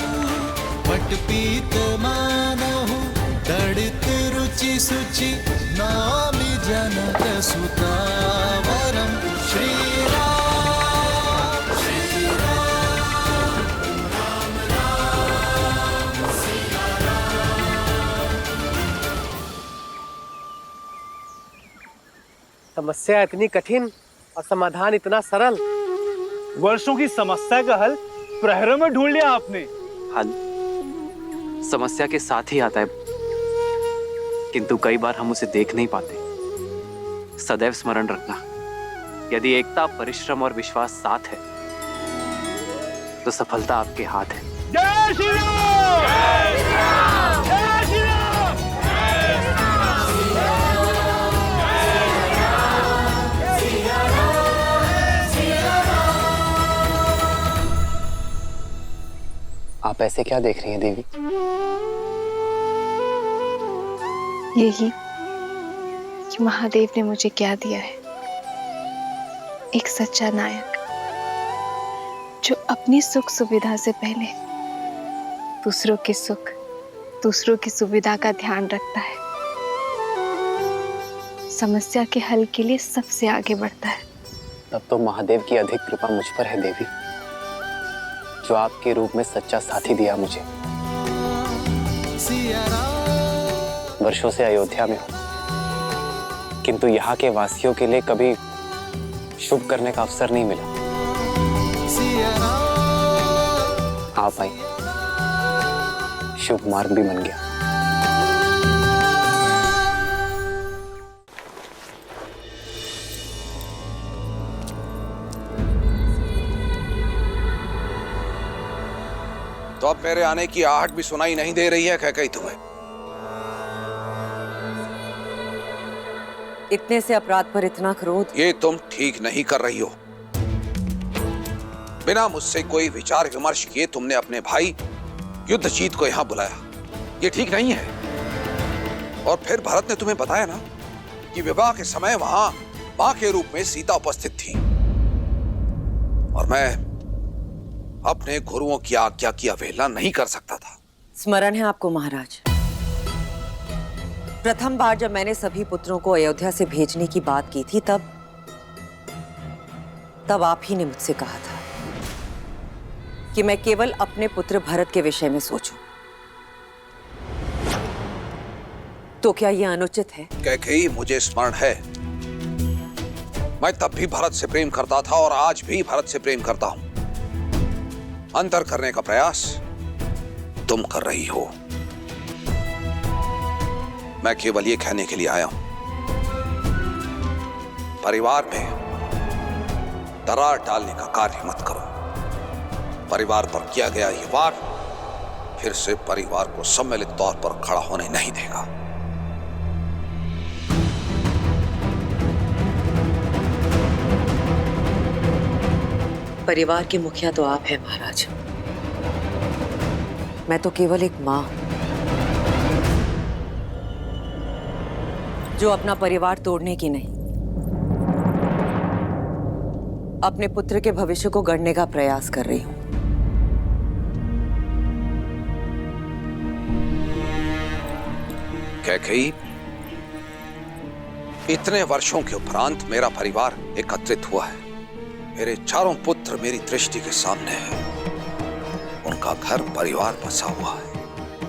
पटपीत मानहु दड़ित रुचि सुचि नामि जनक सुतावरम। श्री राम श्री राम राम राम सिया राम। समस्या इतनी कठिन और समाधान इतना सरल। वर्षों की समस्या का हल प्रहरों में ढूंढ लिया आपने। हल समस्या के साथ ही आता है, किंतु कई बार हम उसे देख नहीं पाते। सदैव स्मरण रखना, यदि एकता, परिश्रम और विश्वास साथ है तो सफलता आपके हाथ है। जय श्री राम! जय श्री राम! जय श्री राम! आप ऐसे क्या देख रही हैं देवी? यही कि महादेव ने मुझे क्या दिया है, एक सच्चा नायक जो अपनी सुख सुविधा से पहले दूसरों के सुख, दूसरों की सुविधा का ध्यान रखता है, समस्या के हल के लिए सबसे आगे बढ़ता है। तब तो महादेव की अधिक कृपा मुझ पर है देवी, जो आपके रूप में सच्चा साथी दिया मुझे। वर्षों से अयोध्या में हूं, किंतु यहाँ के वासियों के लिए कभी शुभ करने का अवसर नहीं मिला। आप आई, शुभ मार्ग भी बन गया। तो अब मेरे आने की आहट भी सुनाई नहीं दे रही है कैकेयी तुम्हें? इतने से अपराध पर इतना क्रोध? ये तुम ठीक नहीं कर रही हो। बिना मुझसे कोई विचार विमर्श किए तुमने अपने भाई युद्धजीत को यहां बुलाया, ये ठीक नहीं है। और फिर भरत ने तुम्हें बताया ना कि विवाह के समय वहां मां के रूप में सीता उपस्थित थी, और मैं अपने गुरुओं की आज्ञा की अवहेलना नहीं कर सकता था। स्मरण है आपको महाराज, प्रथम बार जब मैंने सभी पुत्रों को अयोध्या से भेजने की बात की थी, तब आप ही ने मुझसे कहा था कि मैं केवल अपने पुत्र भरत के विषय में सोचूं। तो क्या यह अनुचित है? कैकेयी, मुझे स्मरण है, मैं तब भी भरत से प्रेम करता था और आज भी भरत से प्रेम करता हूं। अंतर करने का प्रयास तुम कर रही हो। मैं केवल ये कहने के लिए आया हूं, परिवार में दरार डालने का कार्य मत करो। परिवार पर किया गया ये वार फिर से परिवार को सम्मिलित तौर पर खड़ा होने नहीं देगा। परिवार के मुखिया तो आप हैं महाराज। मैं तो केवल एक माँ जो अपना परिवार तोड़ने की नहीं, अपने पुत्र के भविष्य को गढ़ने का प्रयास कर रही हूं। कैकेयी, इतने वर्षों के उपरांत मेरा परिवार एकत्रित हुआ है। मेरे चारों पुत्र मेरी दृष्टि के सामने हैं। उनका घर परिवार बसा हुआ है,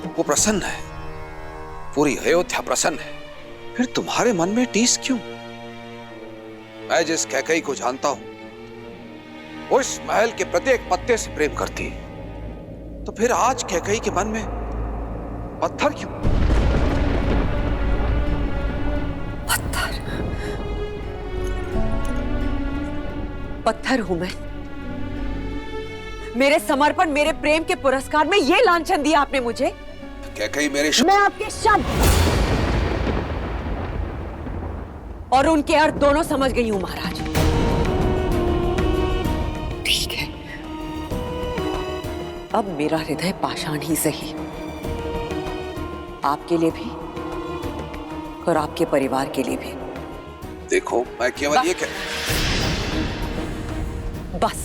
वो प्रसन्न है, पूरी अयोध्या प्रसन्न है। फिर तुम्हारे मन में टीस क्यों? मैं जिस कैकेयी को जानता हूं वो इस महल के प्रत्येक पत्ते से प्रेम करती है, तो फिर आज कैकेयी के मन में पत्थर क्यों? पत्थर हूं मैं? मेरे समर्पण, मेरे प्रेम के पुरस्कार में ये लांछन दिया आपने मुझे? कैकेयी मेरे मैं आपके शब्द और उनके अर्थ दोनों समझ गई हूं महाराज। ठीक है, अब मेरा हृदय पाषाण ही सही, आपके लिए भी और आपके परिवार के लिए भी। देखो, मैं केवल ये बस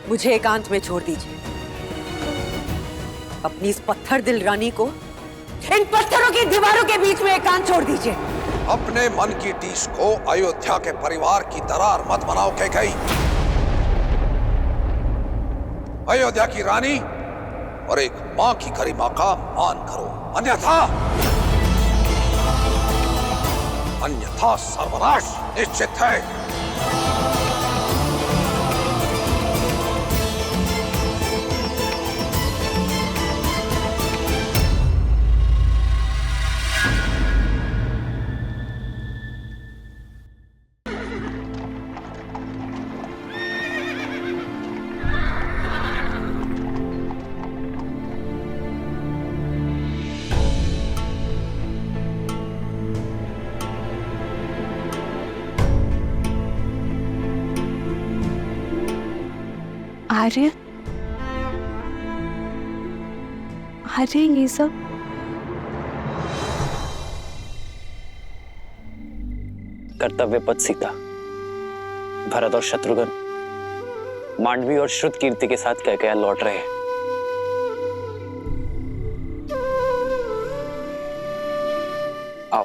मुझे एकांत में छोड़ दीजिए। अपनी इस पत्थर दिल रानी को इन पत्थरों की दीवारों के बीच में एकांत छोड़ दीजिए। अपने मन की टीस को अयोध्या के परिवार की दरार मत बनाओ कैकेयी। अयोध्या की रानी और एक मां की गरिमा का मान करो, अन्यथा सर्वनाश निश्चित है। आर्य, आर्य ये सब कर्तव्य पथ सीता, भरत और शत्रुघ्न मांडवी और श्रुत कीर्ति के साथ कैकेयी लौट रहे हैं। आओ।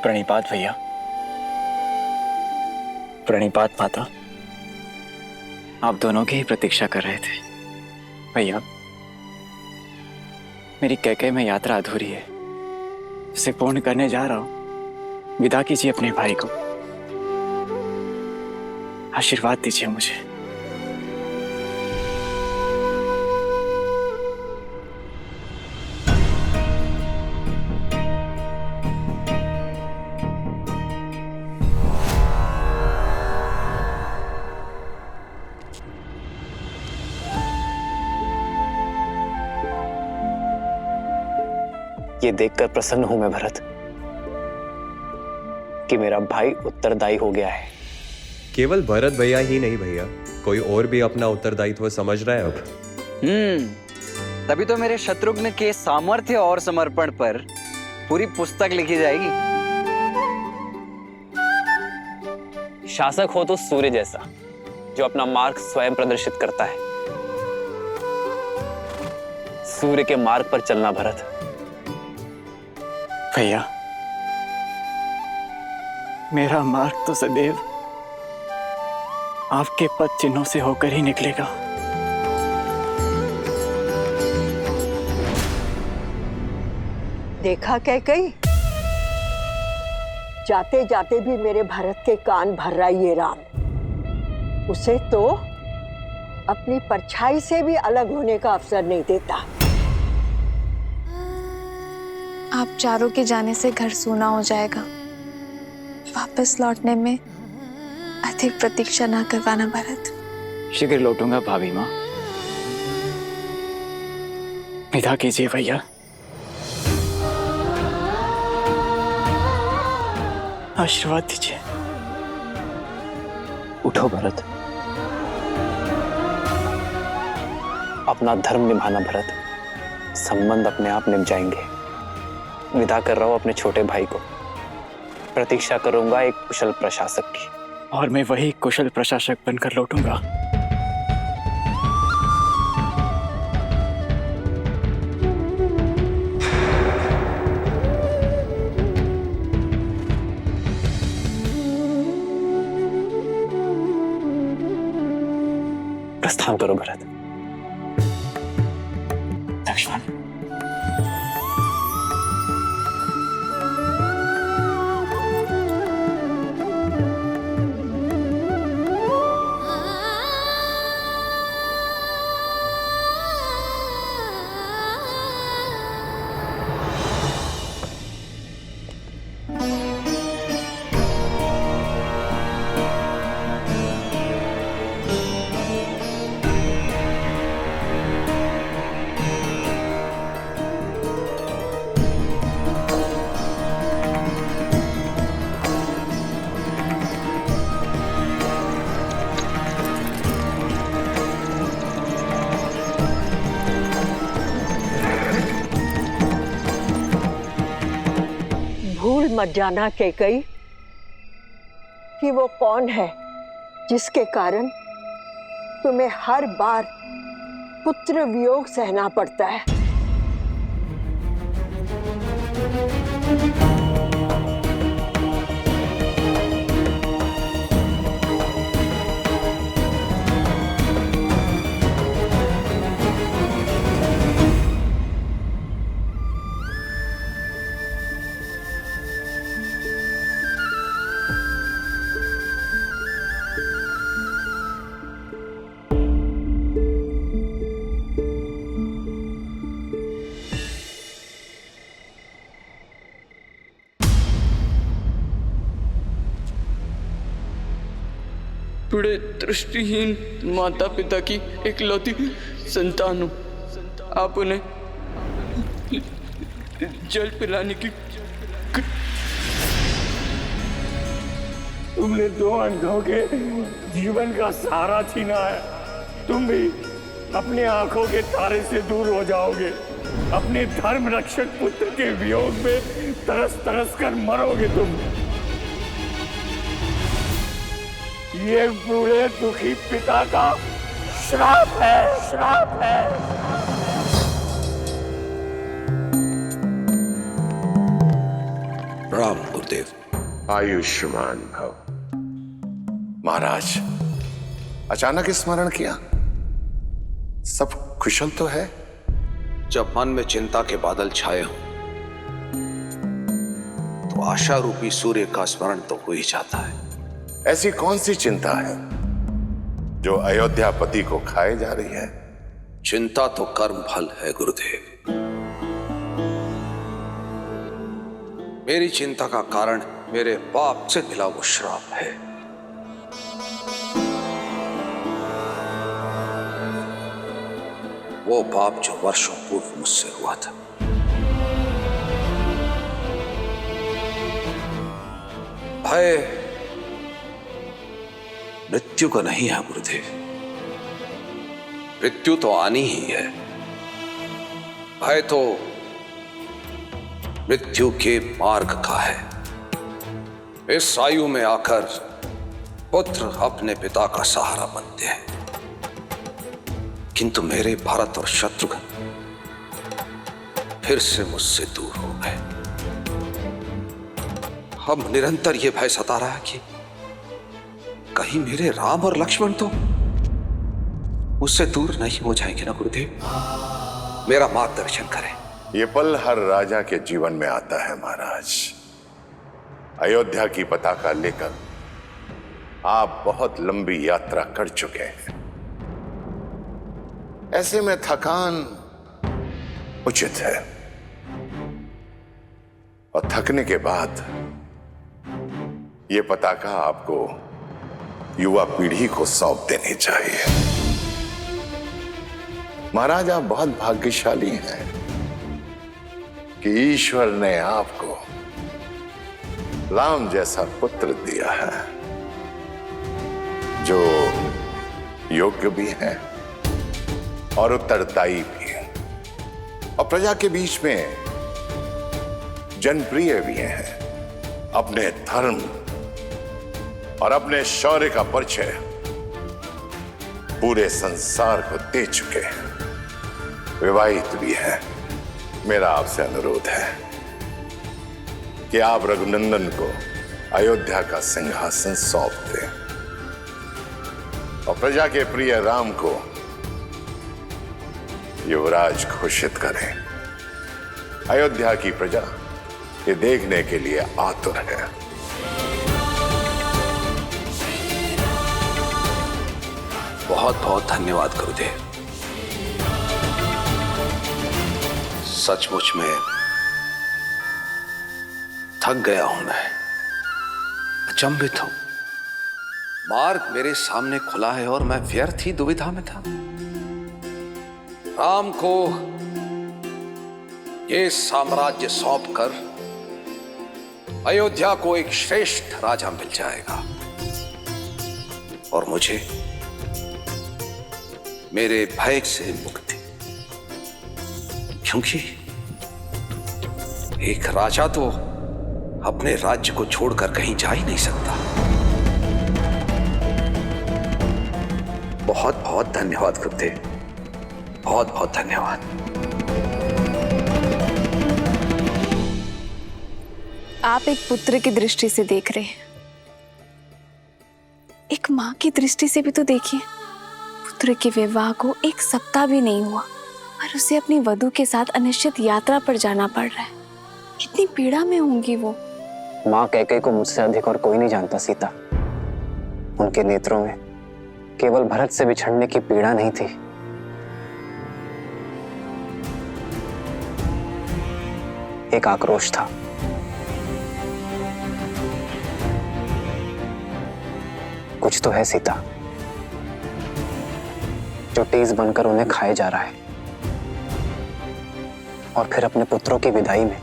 प्रणिपात भैया। प्रणिपात माता। आप दोनों की ही प्रतीक्षा कर रहे थे भैया। मेरी कैकेयी में यात्रा अधूरी है, उसे पूर्ण करने जा रहा हूं। विदा कीजिए अपने भाई को, आशीर्वाद दीजिए मुझे। ये देखकर प्रसन्न हूं मैं भरत कि मेरा भाई उत्तरदायी हो गया है। केवल भरत भैया ही नहीं भैया, कोई और भी अपना उत्तरदायित्व समझ रहा है अब। तभी तो मेरे शत्रुघ्न के सामर्थ्य और समर्पण पर पूरी पुस्तक लिखी जाएगी। शासक हो तो सूर्य जैसा, जो अपना मार्ग स्वयं प्रदर्शित करता है। सूर्य के मार्ग पर चलना भरत। भैया, मेरा मार्ग तो सदैव आपके पद चिन्हों से होकर ही निकलेगा। देखा कैकेयी, जाते जाते भी मेरे भरत के कान भर रहा ये राम। उसे तो अपनी परछाई से भी अलग होने का अवसर नहीं देता। आप चारों के जाने से घर सूना हो जाएगा। वापस लौटने में अधिक प्रतीक्षा ना करवाना भरत। शीघ्र लौटूंगा भाभी माँ। विदा कीजिए भैया। आशीर्वाद दीजिए। उठो भरत, अपना धर्म निभाना भरत। संबंध अपने आप निभ जाएंगे। विदा कर रहा हूं अपने छोटे भाई को। प्रतीक्षा करूंगा एक कुशल प्रशासक की। और मैं वही कुशल प्रशासक बनकर लौटूंगा। प्रस्थान करो भरत। लक्ष्मण, भूल मत जाना कैकई कि वो कौन है जिसके कारण तुम्हें हर बार पुत्र वियोग सहना पड़ता है। बड़े दृष्टिहीन माता पिता की इकलौती संतान हूं। आप उन्हें जल पिलाने की तुमने दो अंधों के जीवन का सहारा छीना है। तुम भी अपनी आंखों के तारे से दूर हो जाओगे। अपने धर्म रक्षक पुत्र के वियोग में तरस तरस कर मरोगे तुम। ये बूढ़े दुखी पिता का श्राप है, श्राप है। राम गुरुदेव। आयुष्मान भव। महाराज, अचानक स्मरण किया? सब कुशल तो है? जब मन में चिंता के बादल छाए हों तो आशा रूपी सूर्य का स्मरण तो हो ही जाता है। ऐसी कौन सी चिंता है जो अयोध्यापति को खाए जा रही है? चिंता तो कर्म फल है गुरुदेव। मेरी चिंता का कारण मेरे पाप से मिला वो श्राप है। वो पाप जो वर्षों पूर्व मुझसे हुआ था। भय मृत्यु का नहीं है गुरुदेव। मृत्यु तो आनी ही है। भय तो मृत्यु के मार्ग का है। इस आयु में आकर पुत्र अपने पिता का सहारा बनते हैं, किंतु मेरे भरत और शत्रुघ्न फिर से मुझसे दूर हो गए। अब निरंतर यह भय सता रहा है कि कहीं मेरे राम और लक्ष्मण तो मुझसे दूर नहीं हो जाएंगे ना गुरुदेव। मेरा मार्गदर्शन करें। ये पल हर राजा के जीवन में आता है महाराज। अयोध्या की पताका लेकर आप बहुत लंबी यात्रा कर चुके हैं। ऐसे में थकान उचित है, और थकने के बाद ये पताका आपको युवा पीढ़ी को सौंप देनी चाहिए। महाराज, आप बहुत भाग्यशाली हैं कि ईश्वर ने आपको राम जैसा पुत्र दिया है, जो योग्य भी है और उत्तरदायी भी है, और प्रजा के बीच में जनप्रिय भी हैं। अपने धर्म और अपने शौर्य का परिचय पूरे संसार को दे चुके हैं। विवाहित भी हैं। मेरा आपसे अनुरोध है कि आप रघुनंदन को अयोध्या का सिंहासन सौंप दें और प्रजा के प्रिय राम को युवराज घोषित करें। अयोध्या की प्रजा ये देखने के लिए आतुर है। बहुत बहुत धन्यवाद गुरुदेव। सचमुच में थक गया हूं मैं, अचंभित हूं। मार्ग मेरे सामने खुला है और मैं व्यर्थ ही दुविधा में था। राम को ये साम्राज्य सौंपकर अयोध्या को एक श्रेष्ठ राजा मिल जाएगा और मुझे मेरे भय से मुक्ति, क्योंकि एक राजा तो अपने राज्य को छोड़कर कहीं जा ही नहीं सकता। बहुत बहुत धन्यवाद गुरुदेव, बहुत बहुत धन्यवाद। आप एक पुत्र की दृष्टि से देख रहे हैं, एक मां की दृष्टि से भी तो देखिए। पुत्र के विवाह को 1 सप्ताह भी नहीं हुआ और उसे अपनी वधू के साथ अनिश्चित यात्रा पर जाना पड़ रहा है। कितनी पीड़ा में होंगी वो। माँ कैकेयी को मुझसे अधिक और कोई नहीं जानता सीता। उनके नेत्रों में केवल भरत से बिछड़ने की पीड़ा नहीं थी, एक आक्रोश था। कुछ तो है सीता, जो तेज बनकर उन्हें खाए जा रहा है। और फिर अपने पुत्रों की विदाई में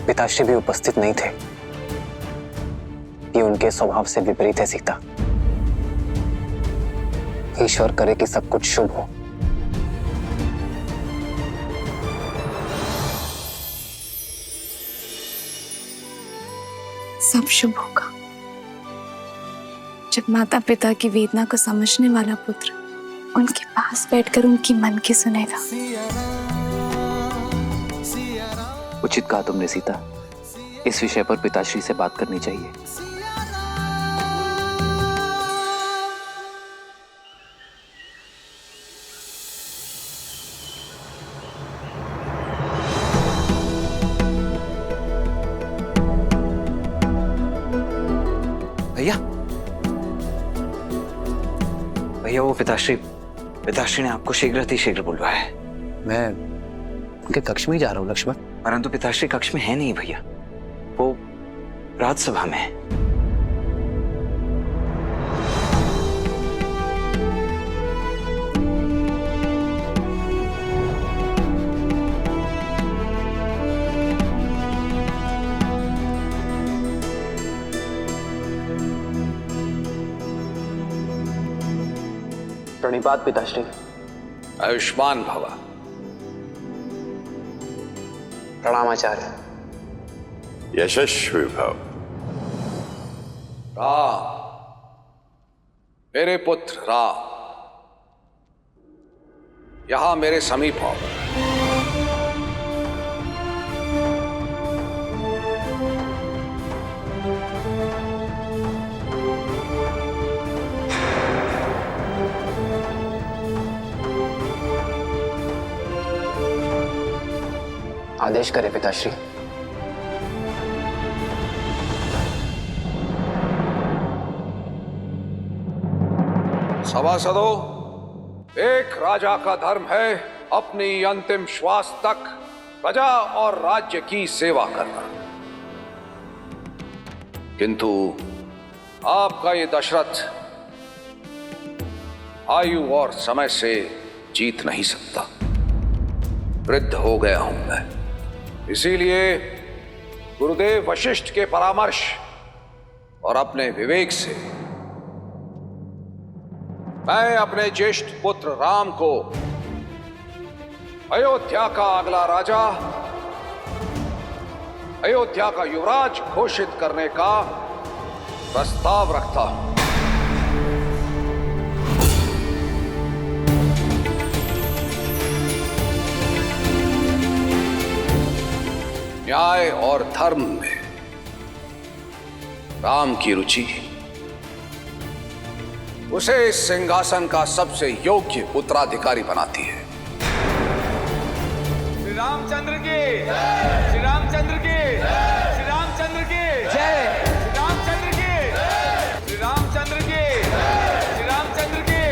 पिताश्री भी उपस्थित नहीं थे। ये उनके स्वभाव से विपरीत है सीता। ईश्वर करे कि सब कुछ शुभ हो। सब शुभ होगा जब माता पिता की वेदना को समझने वाला पुत्र उनके पास बैठकर उनकी मन की सुनेगा। उचित कहा तुमने सीता, इस विषय पर पिताश्री से बात करनी चाहिए। भैया, भैया वो पिताश्री ने आपको शीघ्र बुलवाया है। मैं उनके कक्ष में ही जा रहा हूँ लक्ष्मण। परंतु पिताश्री कक्ष में है नहीं भैया, वो राजसभा में है। प्रणिपात पिताश्री। आयुष्मान भवा। प्रणाम आचार्य। यशस्वी भव। राम, मेरे पुत्र राम, यहां मेरे समीप आओ। आदेश करें पिताश्री। सभासदों, एक राजा का धर्म है अपनी अंतिम श्वास तक प्रजा और राज्य की सेवा करना, किंतु आपका ये दशरथ आयु और समय से जीत नहीं सकता। वृद्ध हो गया हूं मैं, इसीलिए गुरुदेव वशिष्ठ के परामर्श और अपने विवेक से मैं अपने ज्येष्ठ पुत्र राम को अयोध्या का अगला राजा, अयोध्या का युवराज घोषित करने का प्रस्ताव रखता हूं। न्याय और धर्म में राम की रुचि उसे इस सिंहासन का सबसे योग्य उत्तराधिकारी बनाती है। श्री रामचंद्र की, श्री रामचंद्र की, श्री रामचंद्र की जय, श्री रामचंद्र की, श्री रामचंद्र की, श्री रामचंद्र की,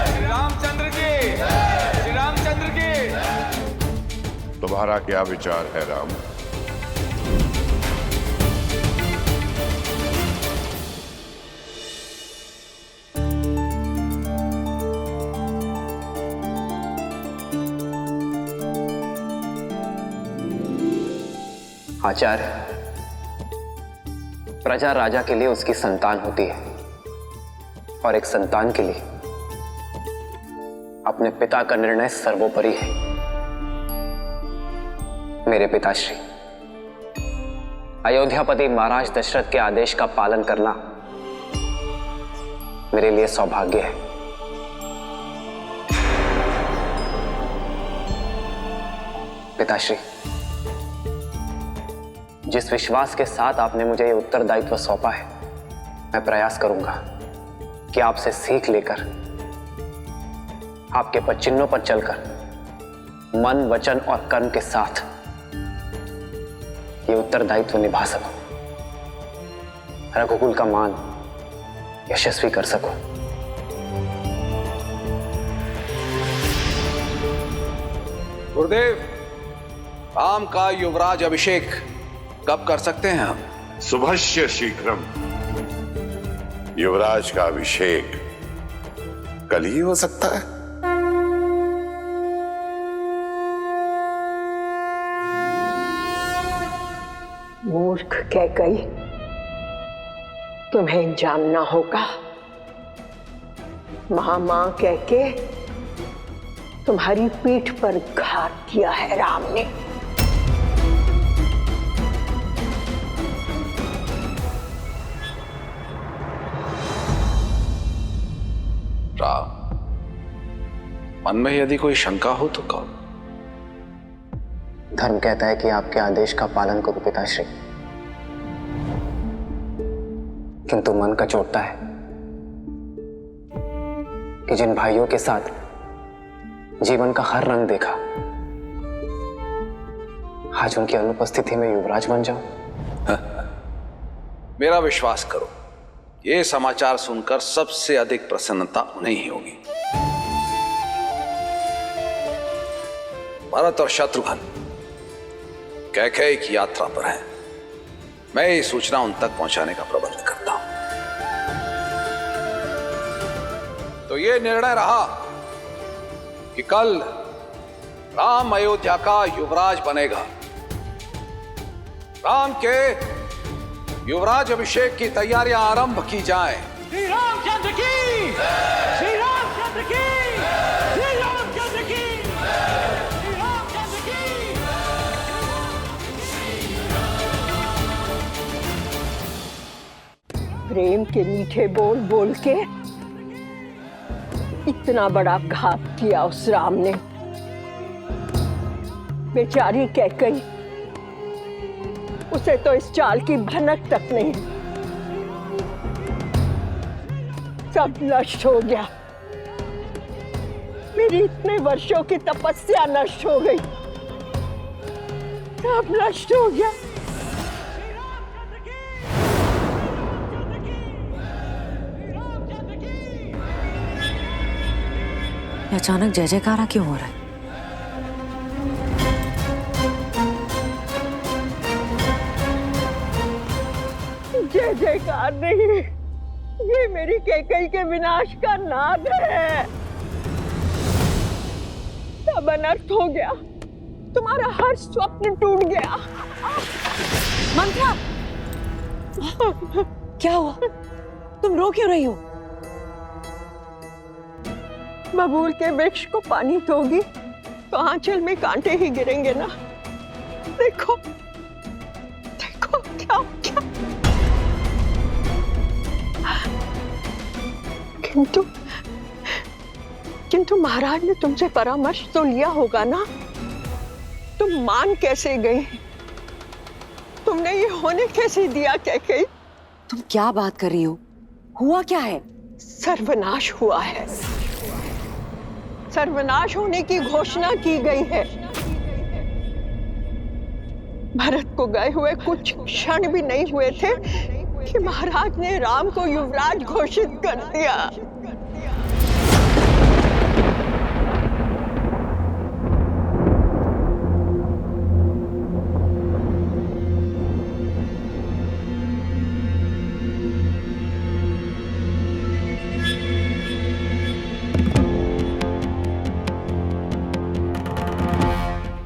श्री रामचंद्र की, श्री रामचंद्र की। तुम्हारा क्या विचार है राम? आचार्य, प्रजा राजा के लिए उसकी संतान होती है और एक संतान के लिए अपने पिता का निर्णय सर्वोपरि है। मेरे पिताश्री, अयोध्यापति महाराज दशरथ के आदेश का पालन करना मेरे लिए सौभाग्य है। पिताश्री, जिस विश्वास के साथ आपने मुझे ये उत्तरदायित्व सौंपा है, मैं प्रयास करूंगा कि आपसे सीख लेकर आपके पदचिन्हों पर चलकर मन, वचन और कर्म के साथ ये उत्तरदायित्व निभा सकूं, रघुकुल का मान यशस्वी कर सकूं। गुरुदेव, राम का युवराज अभिषेक कब कर सकते हैं हम? शुभस्य शीघ्रम। युवराज का अभिषेक कल ही हो सकता है। मूर्ख कैकई, तुम्हें जानना होगा। मां कह के तुम्हारी पीठ पर घात किया है राम ने। राम, मन में यदि कोई शंका हो तो कहो। धर्म कहता है कि आपके आदेश का पालन करो पिताश्री, किंतु मन का चोटता है कि जिन भाइयों के साथ जीवन का हर रंग देखा, आज उनकी अनुपस्थिति में युवराज बन जाऊं। मेरा विश्वास करो, ये समाचार सुनकर सबसे अधिक प्रसन्नता उन्हें ही होगी। भरत और शत्रुघ्न कैकेयी की यात्रा पर हैं। मैं ये सूचना उन तक पहुंचाने का प्रबंध करता हूं। तो ये निर्णय रहा कि कल राम अयोध्या का युवराज बनेगा। राम के युवराज अभिषेक की तैयारियां आरंभ की जाएं। श्री रामचंद्र की, श्री रामचंद्र की, श्री रामचंद्र की, श्री रामचंद्र की। प्रेम के मीठे बोल बोल के इतना बड़ा घात किया उस राम ने। बेचारी कैकेयी, उसे तो इस चाल की भनक तक नहीं। सब नष्ट हो गया। मेरी इतने वर्षों की तपस्या नष्ट हो गई, सब नष्ट हो गया। अचानक जय जयकारा क्यों हो रहा है? जय जयकार नहीं, ये मेरी कैकेयी के विनाश का नाद है। सब अनर्थ हो गया, तुम्हारा हर स्वप्न टूट गया। मंत्रा, क्या हुआ? तुम रो क्यों रही हो? बबूल के वृक्ष को पानी दोगी तो आंचल में कांटे ही गिरेंगे ना। देखो देखो क्या क्या। किंतु महाराज ने तुमसे परामर्श तो लिया होगा ना। तुम मान कैसे गई? तुमने ये होने कैसे दिया कैकेयी? तुम क्या बात कर रही हो? हुआ क्या है? सर्वनाश हुआ है। सर्वनाश होने की घोषणा की गई है। भरत को गए हुए कुछ क्षण भी नहीं हुए थे कि महाराज ने राम को युवराज घोषित कर दिया।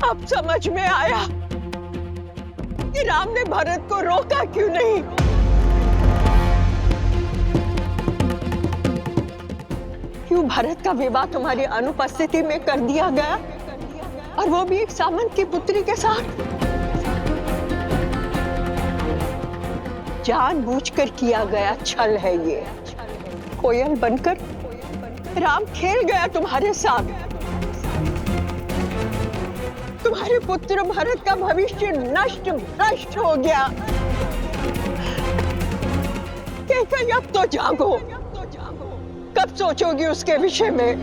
अब समझ में आया कि राम ने भरत को रोका क्यों नहीं। क्यों भरत का विवाह तुम्हारी अनुपस्थिति में कर दिया गया, और वो भी एक सामंत की पुत्री के साथ। जानबूझकर किया गया छल है ये। कोयल बनकर राम खेल गया तुम्हारे साथ। तुम्हारे पुत्र भरत का भविष्य नष्ट भ्रष्ट हो गया। कैकेयी अब तो जागो। कब सोचोगी उसके विषय में?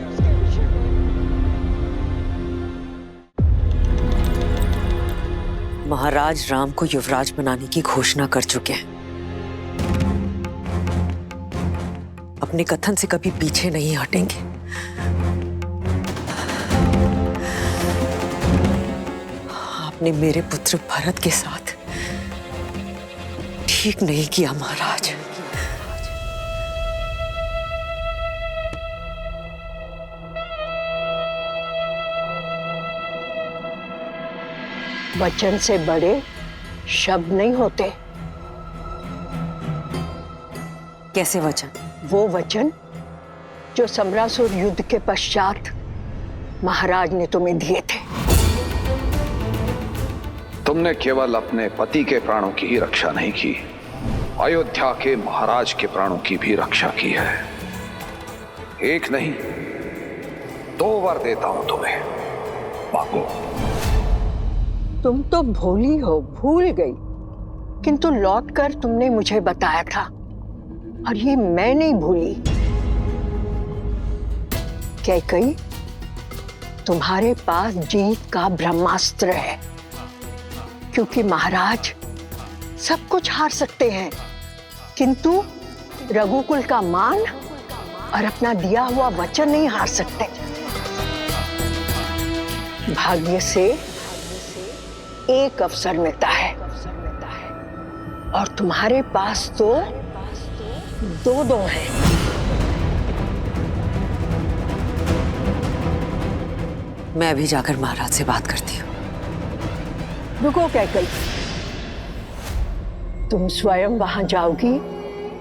महाराज राम को युवराज बनाने की घोषणा कर चुके हैं। अपने कथन से कभी पीछे नहीं हटेंगे। आपने मेरे पुत्र भरत के साथ ठीक नहीं किया महाराज। वचन से बड़े शब्द नहीं होते। कैसे वचन? वो वचन जो समरासुर युद्ध के पश्चात महाराज ने तुम्हें दिए थे। तुमने केवल अपने पति के प्राणों की ही रक्षा नहीं की, अयोध्या के महाराज के प्राणों की भी रक्षा की है। एक नहीं, 2 वर देता हूं तुम्हें, मांगो। तुम तो भोली हो, भूल गई। किंतु लौटकर तुमने मुझे बताया था, और ये मैं नहीं भूली। कैकेयी, तुम्हारे पास जीत का ब्रह्मास्त्र है, क्योंकि महाराज सब कुछ हार सकते हैं, किंतु रघुकुल का मान और अपना दिया हुआ वचन नहीं हार सकते। भाग्य से एक अवसर मिलता है, और तुम्हारे पास तो 2 हैं। मैं अभी जाकर महाराज से बात करती हूँ। रुको कैकेयी, तुम स्वयं वहां जाओगी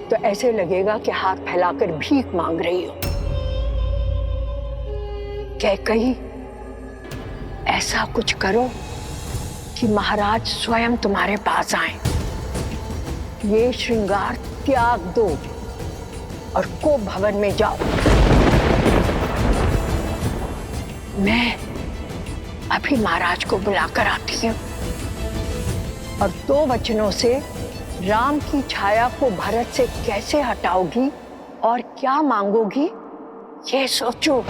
तो ऐसे लगेगा कि हाथ फैलाकर भीख मांग रही हो। कैकेयी, ऐसा कुछ करो कि महाराज स्वयं तुम्हारे पास आए। ये श्रृंगार त्याग दो और कोप भवन में जाओ। मैं अभी महाराज को बुलाकर आती हूँ, और 2 वचनों से राम की छाया को भरत से कैसे हटाओगी और क्या मांगोगी, ये सोचो।